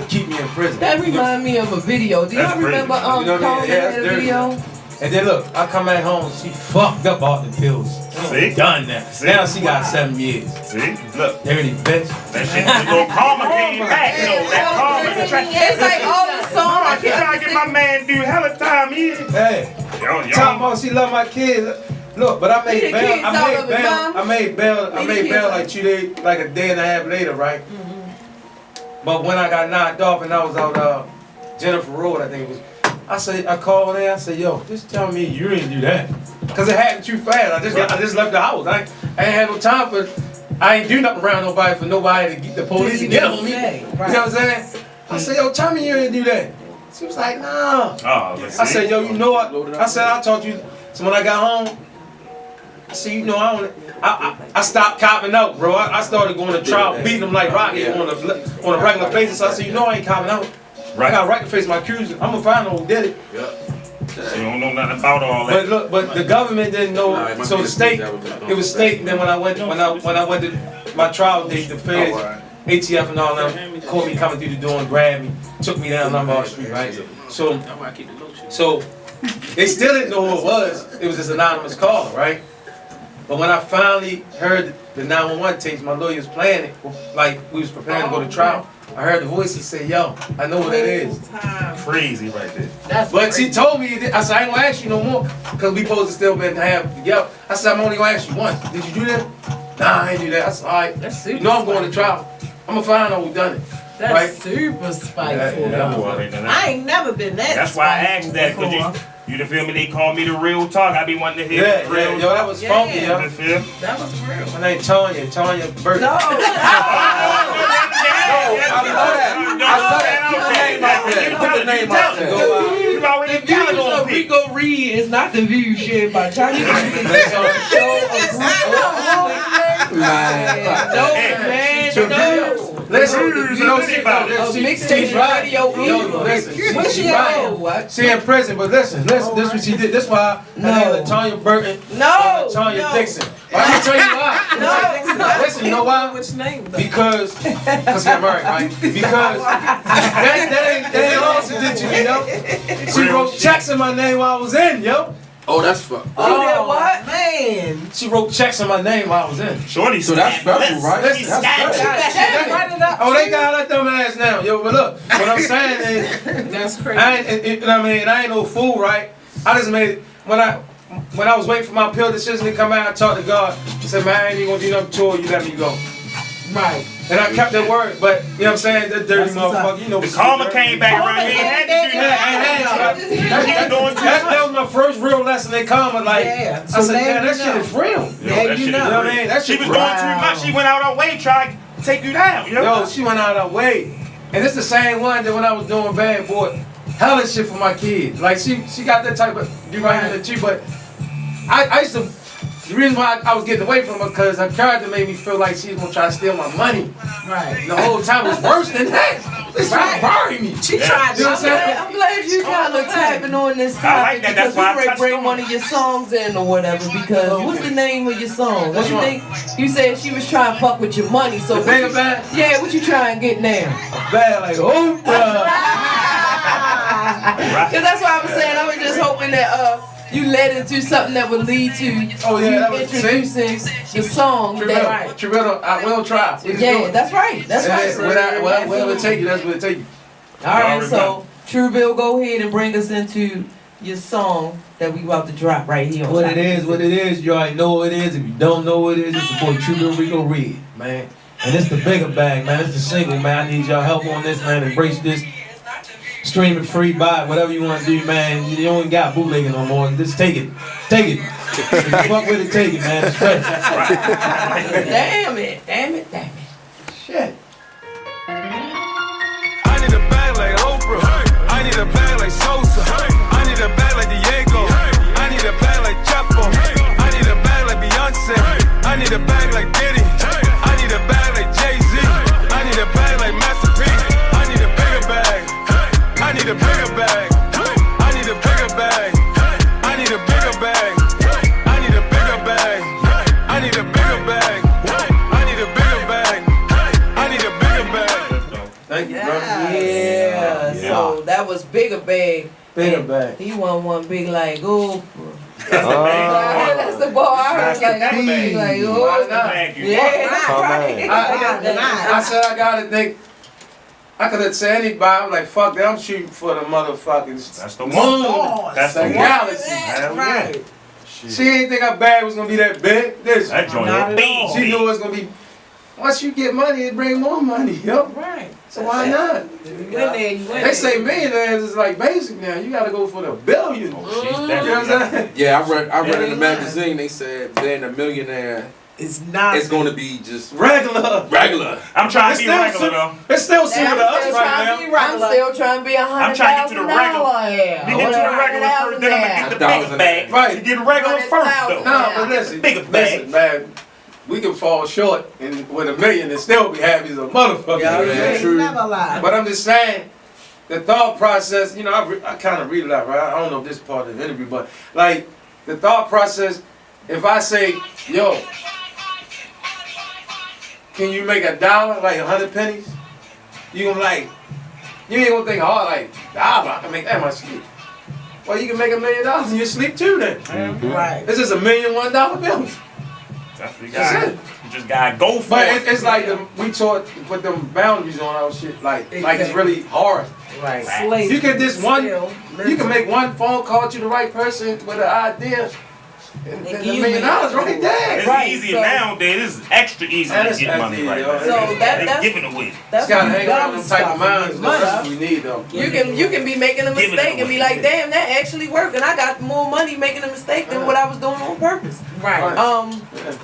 keep me in prison. That remind me of a video. Do y'all remember you know what I mean? Yeah, that video? And then look, I come back home, she fucked up all the pills. See? Done now. See? Now she got 7 years. See? Look. Dirty bitch. That shit, the little karma came back, though. That karma. It's like all the songs. I keep trying to get my man do hella time here. Hey, talking about she love my kids. Look, but I made bail. I made bail like 2 days, like a day and a half later, right? But when I got knocked off and I was on Jennifer Road, I think it was. I called there. I said, "Yo, just tell me you didn't do that, cause it happened too fast. I just left the house. I ain't had no time for. I ain't do nothing around nobody for nobody to get the police to get on me. You know what I'm saying? I said, "Yo, tell me you didn't do that." She was like, "Nah." I said, "Yo, you know what?" I said, "I told you." So when I got home, I said, "You know, I stopped copping out, bro. I started going to trial, beating them like Rocky on a regular basis. I said, you know, I ain't copping out. I got right to face my accusers. I'm gonna find out who did it." So you don't know nothing about all that. But look, but the government didn't know. So the state, it was state. And then when I went to my trial date, the feds, ATF and all them caught me coming through the door and grabbed me, took me down Lombard Street, right? So they still didn't know who it was. It was this anonymous caller, right? But when I finally heard the 911 tapes, my lawyer was playing it, like we was preparing to go to trial. I heard the voice, he said, "Yo, I know what that is." Crazy right there. But she told me, I said, "I ain't gonna ask you no more, because we supposed to still been have together." I said, "I'm only gonna ask you once. Did you do that?" "Nah, I ain't do that." I said, "All right, you know I'm going to trial. I'm gonna find out who done it." That's right? super spiteful. Yeah, I ain't never been that. That's why I asked that, because you feel me? They call me the real talk. I be wanting to hear the real yo, that was funky, yo. You feel? That was real. My name Tanya Burton. No. I Rico Reed is not the view shared by Chakelet. No, man. Listen, Mixxstation Radio. What's she right? She in prison, but listen, this what she did. This why I named Tanya Burton. No. Tanya Dixon. I can tell you why. No. Listen, you know why? Which name? Because I'm married, right? Because that ain't all she did to me, yo. She wrote checks in my name while I was in, yo. Oh, that's fuck. Oh, what? Man. She wrote checks in my name while I was in. Shorty, so that's federal, right? That's federal. Oh, they got that dumb ass now, yo. But look, what I'm saying is, That's crazy. I ain't no fool, right? I just made it when I was waiting for my pill decision to come out. I talked to God. He said, "Man, I ain't even gonna do nothing to her. You let me go." Right. And I kept that word, but you know what I'm saying? That dirty motherfucker, you know. The karma came back around. You ain't had to do that. That was my first real lesson in karma. Like, Yeah. I said, "Damn, that shit is real." Yeah, you know. You know what I mean? That She shit was real. doing too much. She went out her way trying to take you down. You know? Yo, she went out of her way. And it's the same one that when I was doing bad, boy, hella shit for my kids. Like, she got that type of, you right in the tree, but I used to, the reason why I was getting away from her, because her character made me feel like she was gonna try to steal my money. Right. The whole time was worse than that. They tried to bury me. She tried You know what I'm saying? I'm glad you kind of tapping on this topic, I like that. That's because why I we ready to touched bring on one of your songs in or whatever, because what's the name of your song? What Which you one? think? You said she was trying to fuck with your money, so The thing about yeah, what you trying to get now? bad, like, oh, Because that's what I was saying. I was just hoping that you led into something that would lead to Oh, yeah, that was- introducing the song. That, Trubill, we'll try. We can do yeah, it. that's right. That's right. Whatever it take you, that's what it take you. All right, already so Trubill, go ahead and bring us into your song that we about to drop right here. On What it is, you already know what it is. If you don't know what it is, it's your boy Trubill Rico Reed, man. And it's the bigger bag, man. It's the single, man. I need y'all help on this, man. Embrace this. Stream it free, buy it, whatever you want to do, man. You don't got bootlegging no more. Just take it. Take it. If you fuck with it, take it, man. It's fresh. Damn it. Shit. I need a bag like Oprah. I need a bag like Sosa. I need a bag like Diego. I need a bag like Chapo. I need a bag like Beyonce. I need a bag like Diddy. I need a bag like Jay-Z. I need a bag like Master P. I need a bigger bag. I need a bigger bag. I need a bigger bag. I need a bigger bag. I need a bigger bag. I need a bigger bag. I need a bigger bag. I need a bigger bag. Thank you, bro. Yeah. So that was bigger bag. Bigger bag. He won one big like Oprah. That's the bar. I heard like big like Oprah. Thank you. Yeah, that's right. I said I gotta think. I could have said anybody. I'm like, fuck that. I'm shooting for the motherfucking That's the moon. one. That's the the one. galaxy. Hell Right. yeah. She didn't think our bag was gonna be that big. This. That joint Not was at all. She knew it was gonna be. Once you get money, it bring more money, yo. Right. So why not? You win there, you win They say millionaires is like basic now. You gotta go for the billions. She's You know what I'm definitely saying? Yeah, I read in the Yeah. magazine, they said being a millionaire It's not. is going to be just Regular. regular. I'm trying It's to be still regular though. It's still I'm similar to us still right trying now. to be regular. I'm still trying to be I'm trying to get to the regular. $100,000. You get to the regular first, then I'm gonna get the bigger bag. Right. You get regular first though. No, but listen, Bigger bag. listen, man. We can fall short and with $1 million and still be happy as a motherfucker. Yeah, You know what I'm saying? true. Never lie. But I'm just saying, the thought process, you know, I kind of read it out, right? I don't know if this is part of the interview, but like the thought process, if I say, yo, can you make $1, like 100 pennies? You gonna like, you ain't gonna think hard like, I can make that in my sleep. Well, you can make $1 million in your sleep too then. Right. This is $1 million $1 bills. That's what you That's got. it. You just gotta go for But it. it's like we taught to put them boundaries on our shit, like it's really hard. Right. Right. Slavery. You can just one, Still you can make one phone call to the right person with an idea, and $1 million right there. It's Right, easy so- nowadays. It's extra easy And to it's get money easy, right yo. now. So They that's giving away. that's It's gotta what hang around them type of minds. That's what we need though. you can be making a Give it mistake and be away. like, damn, that actually worked, and I got more money making a mistake than what I was doing on purpose. Right.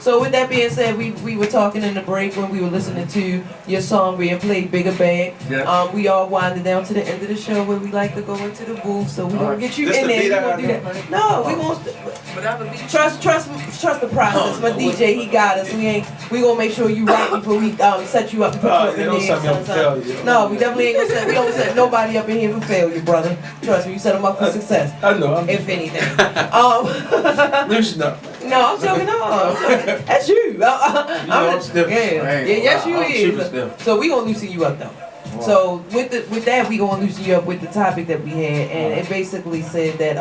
So with that being said, we were talking in the break when we were listening to your song being played, Bigger Bag. Yeah. We all winded down to the end of the show where we like to go into the booth, so we gonna Alright. get you This in the there. beat You I gonna do got, that? No, we gonna trust the process. My DJ, he got us. We gonna make sure you right before we set you up and put you up in don't set me up for there. failure. No, we definitely ain't gonna we don't set nobody up in here for failure, brother. Trust me, you set them up for success, I know. if anything. Loosen up. No, I'm talking that's you. I'm stiff. Yeah, yes you I'm super is. stiff. So we gonna loosen you up though. Wow. So with that we gonna loosen you up with the topic that we had, and it basically said that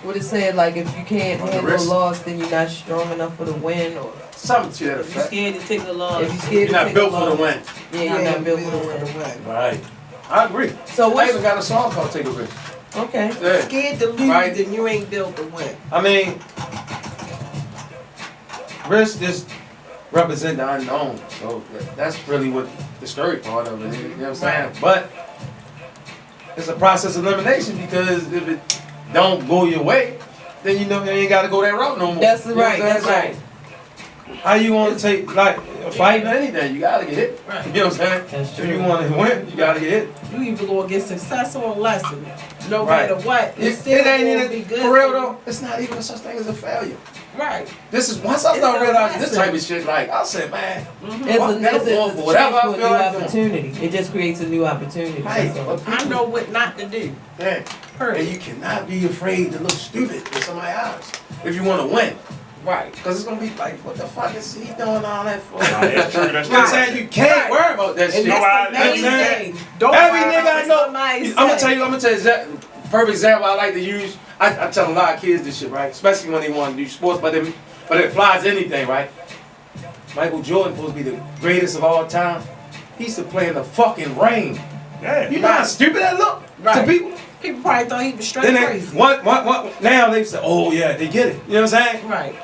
what it said, like if you can't On the handle wrist. loss, then you're not strong enough for the win, or Something to that If you effect. scared to take the loss. if you're scared You're to not take built a for the loss, win. yeah, you're not built for the win. Right. I agree. So I what? even got a song called Take a Risk. Okay. Yeah. Scared to lose, Right. then you ain't built to win. I mean, risk just represent the unknown. So that's really what the scary part of it is. You know what I'm saying? But it's a process of elimination because if it don't go your way, then you know you ain't got to go that route no more. That's You know what right. I'm That's saying? right. How you want to take, like, a fight or anything, you got to get hit. You know what I'm saying? That's If you want to win, you got to get hit. You either gonna get success or a lesson. No Right. matter what. It still ain't gonna be even, good for real though, it's not even such thing as a failure. Right. This is, once I It's start a realizing this lesson. type of shit, like, I said, man, It's Fuck a, that, I'm going for it's a whatever I chance for a feel new like doing. opportunity. It just creates a new opportunity. right, That's all. but I people- know what not to do. Yeah. And Perfect. you cannot be afraid to look stupid in somebody's eyes if you want to win. Right. Because it's going to be like, what the fuck is he doing all that for? Nah, that's true. That's You know what I'm true. saying? You can't worry about that shit. And that's I- the main you know what I'm thing. Don't Every worry nigga about I what know, somebody I'm gonna say. tell you, perfect example I like to use. I tell a lot of kids this shit, right? Especially when they want to do sports, but it applies to anything, right? Michael Jordan supposed to be the greatest of all time. He used to play in the fucking rain. Yeah. You know how stupid that look to Right. people? People probably thought he was straight Then they, crazy. now they say, oh yeah, they get it. You know what I'm saying? Right.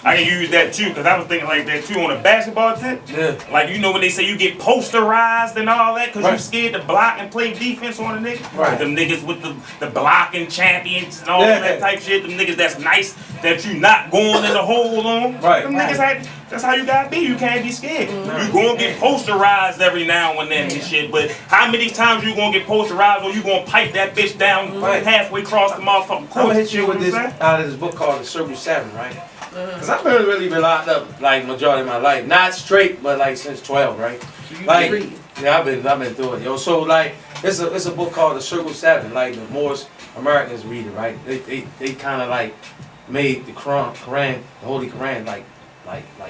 I can use that too, because I was thinking like that too on a basketball tip. Yeah. Like, you know when they say you get posterized and all that, because Right. you scared to block and play defense on a nigga? Right. Them niggas with the blocking champions and all Yeah. that type shit. Them niggas that's nice, that you not going in the hole on. Right. Them niggas that's how you gotta be. You can't be scared. You gonna get posterized every now and then and shit, but how many times you gonna get posterized or you gonna pipe that bitch down halfway across the motherfucking court? I'm gonna hit you with know this what I'm saying? out of this book called The Circle 7, right? Cause I've really been locked up like majority of my life, not straight, but like since 12, right? Like, yeah, I've been through it, yo. So like, it's a book called The Circle 7. Like the most Americans read it, right? They kind of like made the Quran, the Holy Quran, like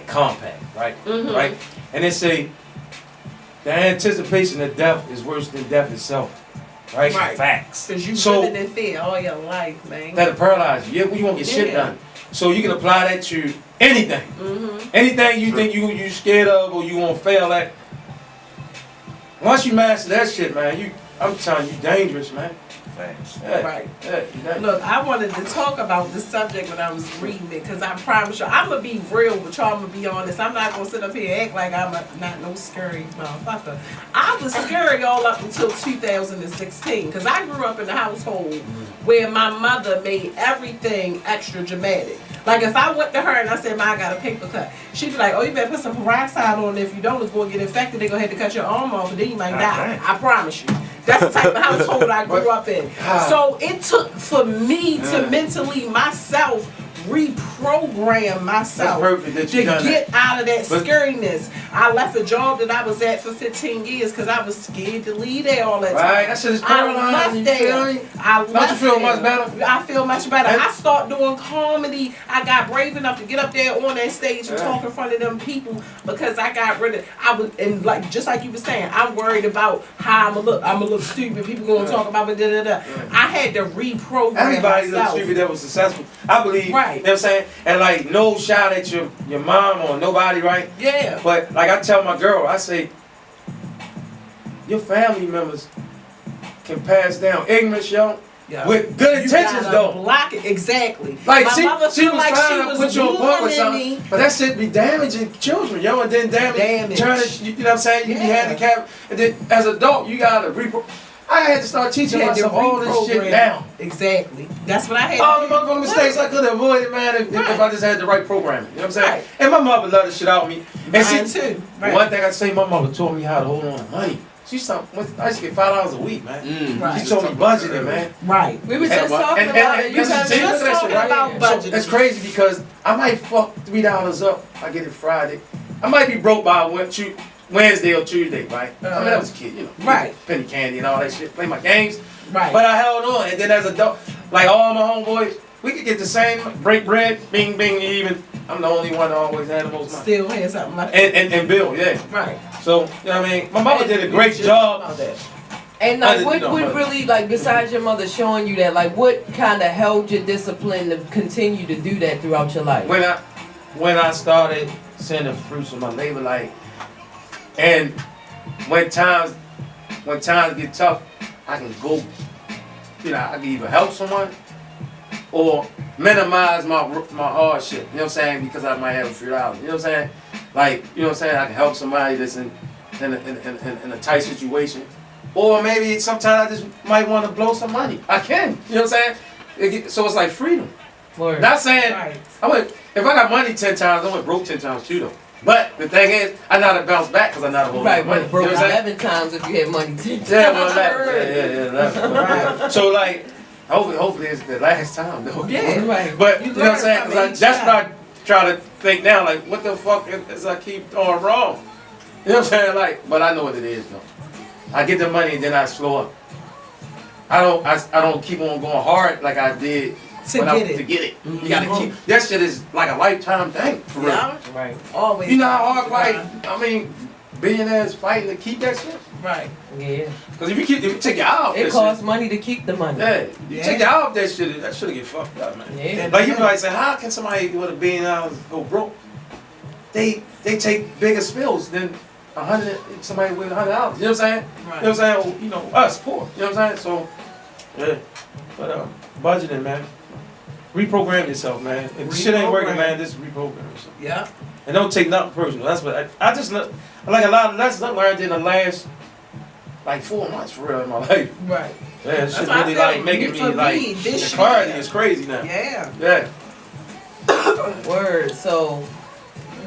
compact, right? Right? And they say the anticipation of death is worse than death itself, right? Right. Facts. Cause you So- living in fear all your life, man. That'll paralyze you. You won't get shit Yeah. done. So you can apply that to anything. Anything you think you scared of or you won't fail at. Once you master that shit, man, I'm telling you, dangerous, man. Facts. Yeah, Right. yeah, you dangerous. Look, I wanted to talk about this subject when I was reading it, because I promise you, I'm going to be real with y'all, I'm going to be honest. I'm not going to sit up here and act like I'm not no scary motherfucker. I was scary all up until 2016, because I grew up in a household where my mother made everything extra dramatic. Like if I went to her and I said, "Ma, I got a paper cut," she'd be like, "Oh, you better put some peroxide on it. If you don't, it's going to get infected. They're going to have to cut your arm off and then you might die. I promise you." That's the type of household I grew up in. So it took for me to mentally myself reprogram myself perfect that to you done get that. out of that But- scariness. I left a job that I was at for 15 years because I was scared to leave there all that time. Right, that shit is I paralyzing. left You there. feel me? I Don't left you feel there. much better? I feel much better. And- I start doing comedy. I got brave enough to get up there on that stage and talk in front of them people because I got rid of. I was and like just like you were saying, I'm worried about how I'm gonna look. I'm gonna look stupid. People gonna talk about me. Da da da. I had to reprogram Everybody looks myself. stupid that was successful. I believe. Right. You know what I'm saying? And like no shot at your mom or nobody, right? Yeah. But like I tell my girl, I say, your family members can pass down ignorance, yo, Yeah. with good intentions You gotta though. block it exactly. Like my mother she feel was like trying she to was put you on point with warning something, me. but that shit be damaging children, yo, and then Damage. turn it, you know what I'm saying? You be Yeah. handicapped, and then as an adult, you gotta I had to start teaching You had to myself all this shit reprogram. down. Exactly. That's what I had. All to the motherfucking mistakes I could have avoided, man, if I just had the right programming. You know what I'm saying? Right. And my mother loved the shit out of me. And Mine too. Right. One thing I say, my mother taught me how to hold on to money. I used to get $5 a week, man. Right. She told me budgeting, man. Right. We were just talking And- about and- it. You and- guys see, just look at that talking shit, right? about So, budgeting. It's crazy because I might fuck $3 up. I get it Friday. I might be broke by Wednesday or Tuesday, right? I mean, I was a kid, you know. Right. Penny candy and all that shit. Play my games. Right. But I held on. And then as a adult, like all my homeboys, we could get the same, break bread, bing, bing, even. I'm the only one that always had the most money. Still has something left. And Bill, yeah. Right. So, you know what I mean? My mama did a great Just job. about that. And I like, didn't what know, would but- really, like, besides your mother showing you that, like, what kind of held your discipline to continue to do that throughout your life? When I started seeing the fruits of my labor, like, and when times get tough, I can go, you know, I can either help someone or minimize my hardship. You know what I'm saying? Because I might have a few dollars. You know what I'm saying? Like, you know what I'm saying? I can help somebody that's in a tight situation. Or maybe sometimes I just might want to blow some money. I can. You know what I'm saying? So it's like freedom. Word. Not saying Right. if I got money 10 times, I went broke 10 times too though. But the thing is, I know how to bounce back because I know how to hold Right, money. but broke You know what I'm saying? 11 times if you had money 10 times. Yeah, well, that. So like, hopefully it's the last time though. Yeah. Right. But You you know what I'm learn saying? from 'Cause each that's time. what I try to think now. Like, what the fuck is I keep doing wrong? You know what I'm saying? Like, but I know what it is though. I get the money and then I slow up. I don't keep on going hard like I did To when get to it. get it. You gotta keep that shit is like a lifetime thing for real. Yeah. Right. Always. You know how hard like I mean billionaires fighting to keep that shit? Right. Yeah. Because if you take your eye off It that costs money to keep the money. shit, you Yeah. take your eye off that shit get fucked up, man. Yeah. Like you might say, how can somebody with $1 billion go broke? They take bigger spills than somebody with $100. You know what I'm saying? Right. You know what I'm saying? Us poor. You know what I'm saying? So yeah. But budgeting, man. reprogram yourself, man. If the shit ain't working, man, just reprogram yourself. Yeah. And don't take nothing personal. That's what I just like a lot of lessons I learned in the last like 4 months for real in my life. Right. Yeah, shit why I really feel like making me for like me, this the clarity year. is crazy now. Yeah. Yeah. Word. So,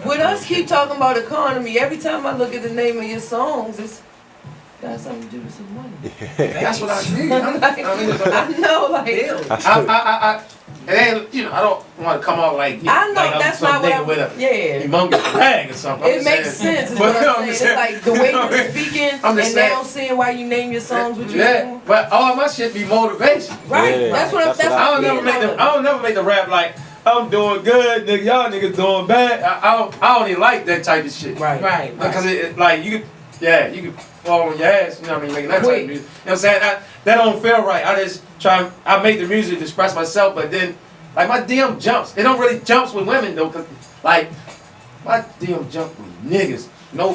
with us keep talking about economy, every time I look at the name of your songs, it's got something to do with some money. That's what I agree. I know, like, It ain't, you know, I don't want to come out like, I know like I'm that's some not what nigga I'm. with a Yeah. humongous bag or something. It makes sense. Is what I'm saying. It's like the way you're speaking, I'm and just now seeing why you name your songs what you Yeah, do. but all my shit be motivation. Right. Yeah, That's what I'm. that's what That's I what don't never make the rap like I'm doing good, nigga. Y'all niggas doing bad. I don't even like that type of shit. Right. Right. Because it like you could fall on your ass. You know what I mean? Making that type of music. You know what I'm saying? That don't feel right. I make the music to express myself, but then like my DM jumps. It don't really jumps with women though, cause like my DM jump with niggas. No,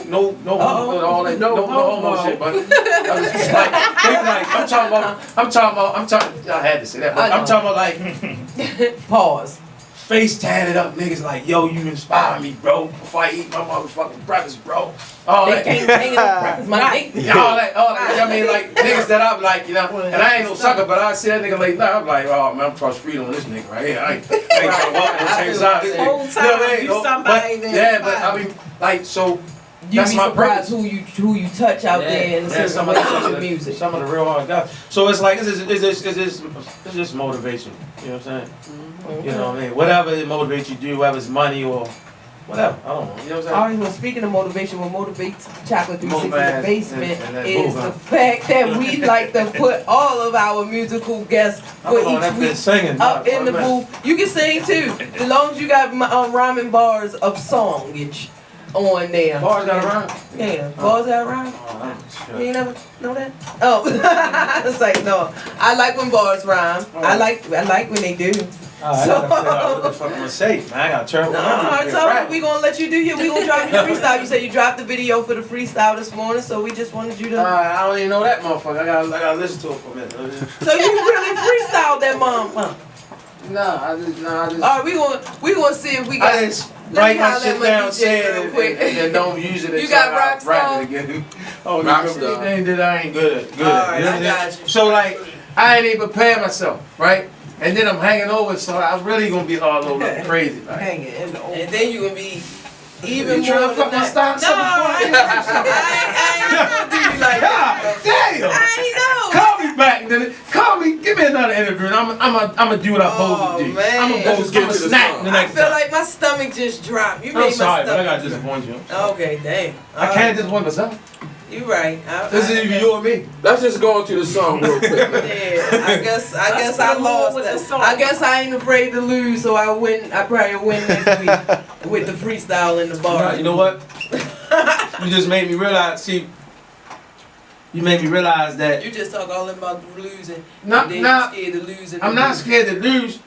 all that, no homo shit. But I was just like, I'm talking. I had to say that. But I'm talking about like Pause. face tatted up niggas like, yo, you inspire me, bro. Before I eat my motherfucking breakfast, bro. All They that. can't hang up breakfast, my nigga. Yeah, all that. You know what I mean? Like, niggas that I'm like, you know, and I ain't no sucker, but I see that nigga late night, I'm like, oh, man, I'm cross street on this nigga right here. I ain't trying to walk on the same side. The whole time, you somebody that yeah, but I mean, like, so, You that's be my surprised purpose. who you touch out there in the Yeah, some some of of the music. Some of the real hard guys. So it's like, it's just motivation. You know what I'm saying? Mm-hmm. You know what I mean? Whatever it motivates you to do, whether it's money or whatever. I don't know. You know what I'm saying? Alright, well, speaking of motivation, what motivates Chakelet360 in the basement and that is move, the fact that we like to put all of our musical guests for each week singing, up in the booth. You can sing too, as long as you got rhyming bars of songage on there. Bars got a rhyme? Yeah, bars got a rhyme. Oh, You ain't never know that? Oh, it's like no. I like when bars rhyme. I like when they do. I gotta figure out what the fuck I'm gonna say, man. I got terrible. No, so we gonna let you do your. We gonna drop your freestyle. You said you dropped the video for the freestyle this morning, so we just wanted you to. I don't even know that motherfucker. I gotta listen to it for a minute. So you really freestyled that mom? Nah, I just. All right, we gonna see if we got. I just write my holler at shit my down, DJ say it, real quick. and don't use it You until got I Rockstar? rap it again. Oh, you Rockstar. remember anything that I ain't good at. Alright, You know I what I'm got saying? you. So like, I ain't even prepare myself, right? And then I'm hanging over, so I'm really gonna be all over crazy. Like. hanging in the old. And then you gonna be even You trying more to fuck than my that. style? No, I ain't gonna do you like that. God damn! I ain't know. Call me back, then. Call me. Give me another interview, and I'm gonna do what I'm supposed to do. Oh, man. I'm Let's get gonna to the snack song. the I next feel time. like my stomach just dropped. You I'm made my sorry, but I stomach. gotta disappoint you. Okay, damn. I can't disappoint myself. You right. This is either you or me. Let's just go into the song real quick. Yeah, I guess I lost with the that. song. I guess I ain't afraid to lose, so I probably win next week with the freestyle in the bar. You know what? You just made me realize. See, you made me realize that You just talk all about losing. Nah, and then nah, you scared to lose. I'm not scared to lose,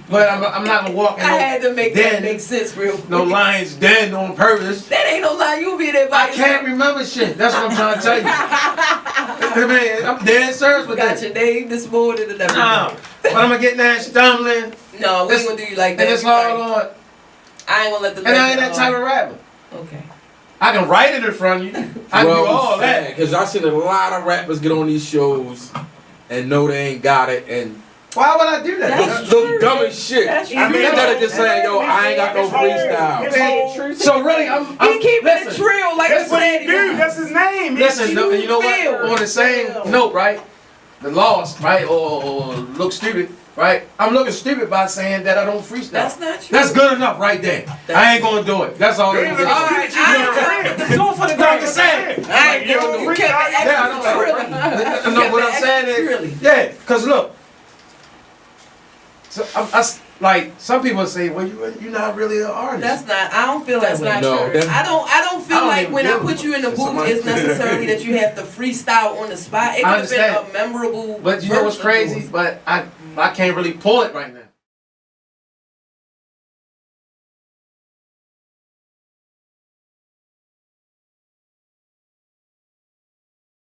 but I'm not gonna walk in I had to make that den, make sense real quick. no lion's den on purpose. That ain't no lie. You be there by I can't remember shit. That's what I'm trying to tell you. Man, I'm dead serious with got that. your name this morning and everything. Nah, but I'm gonna get there stumbling, No, we ain't gonna do you like that. and it's You all right. on. I ain't gonna let the. And I ain't that type of rapper. Okay. I can write it in front of you. I can do all that. Because I seen a lot of rappers get on these shows and know they ain't got it and Why would I do that? That's look dumb as shit. That's I mean, true. instead of just saying, yo, I ain't got no freestyle. So really, I'm He keeping listen, it trill like that's a what sandy. Dude, that's his name. Listen, no, you know Feel. what? On the same note, right? The lost, right? Or look stupid, right? I'm looking stupid by saying that I don't freestyle. That's not true. That's good enough right there. I ain't gonna do it. That's all I'm gonna do. Alright, Do it for the I'm just saying. I ain't doing it. You kept it Yeah, I extra know. trilly. No, what I'm saying is, yeah, cause look. So like some people say, well, you're not really an artist. That's not. I don't feel That's that way. not No, true. that's- I don't feel I don't like even when I deal put with you in the it. booth, Somebody- it's necessarily that you have to freestyle on the spot. It I could have been a understand. memorable. But you know what's verse of crazy? yours. But I can't really pull it right now.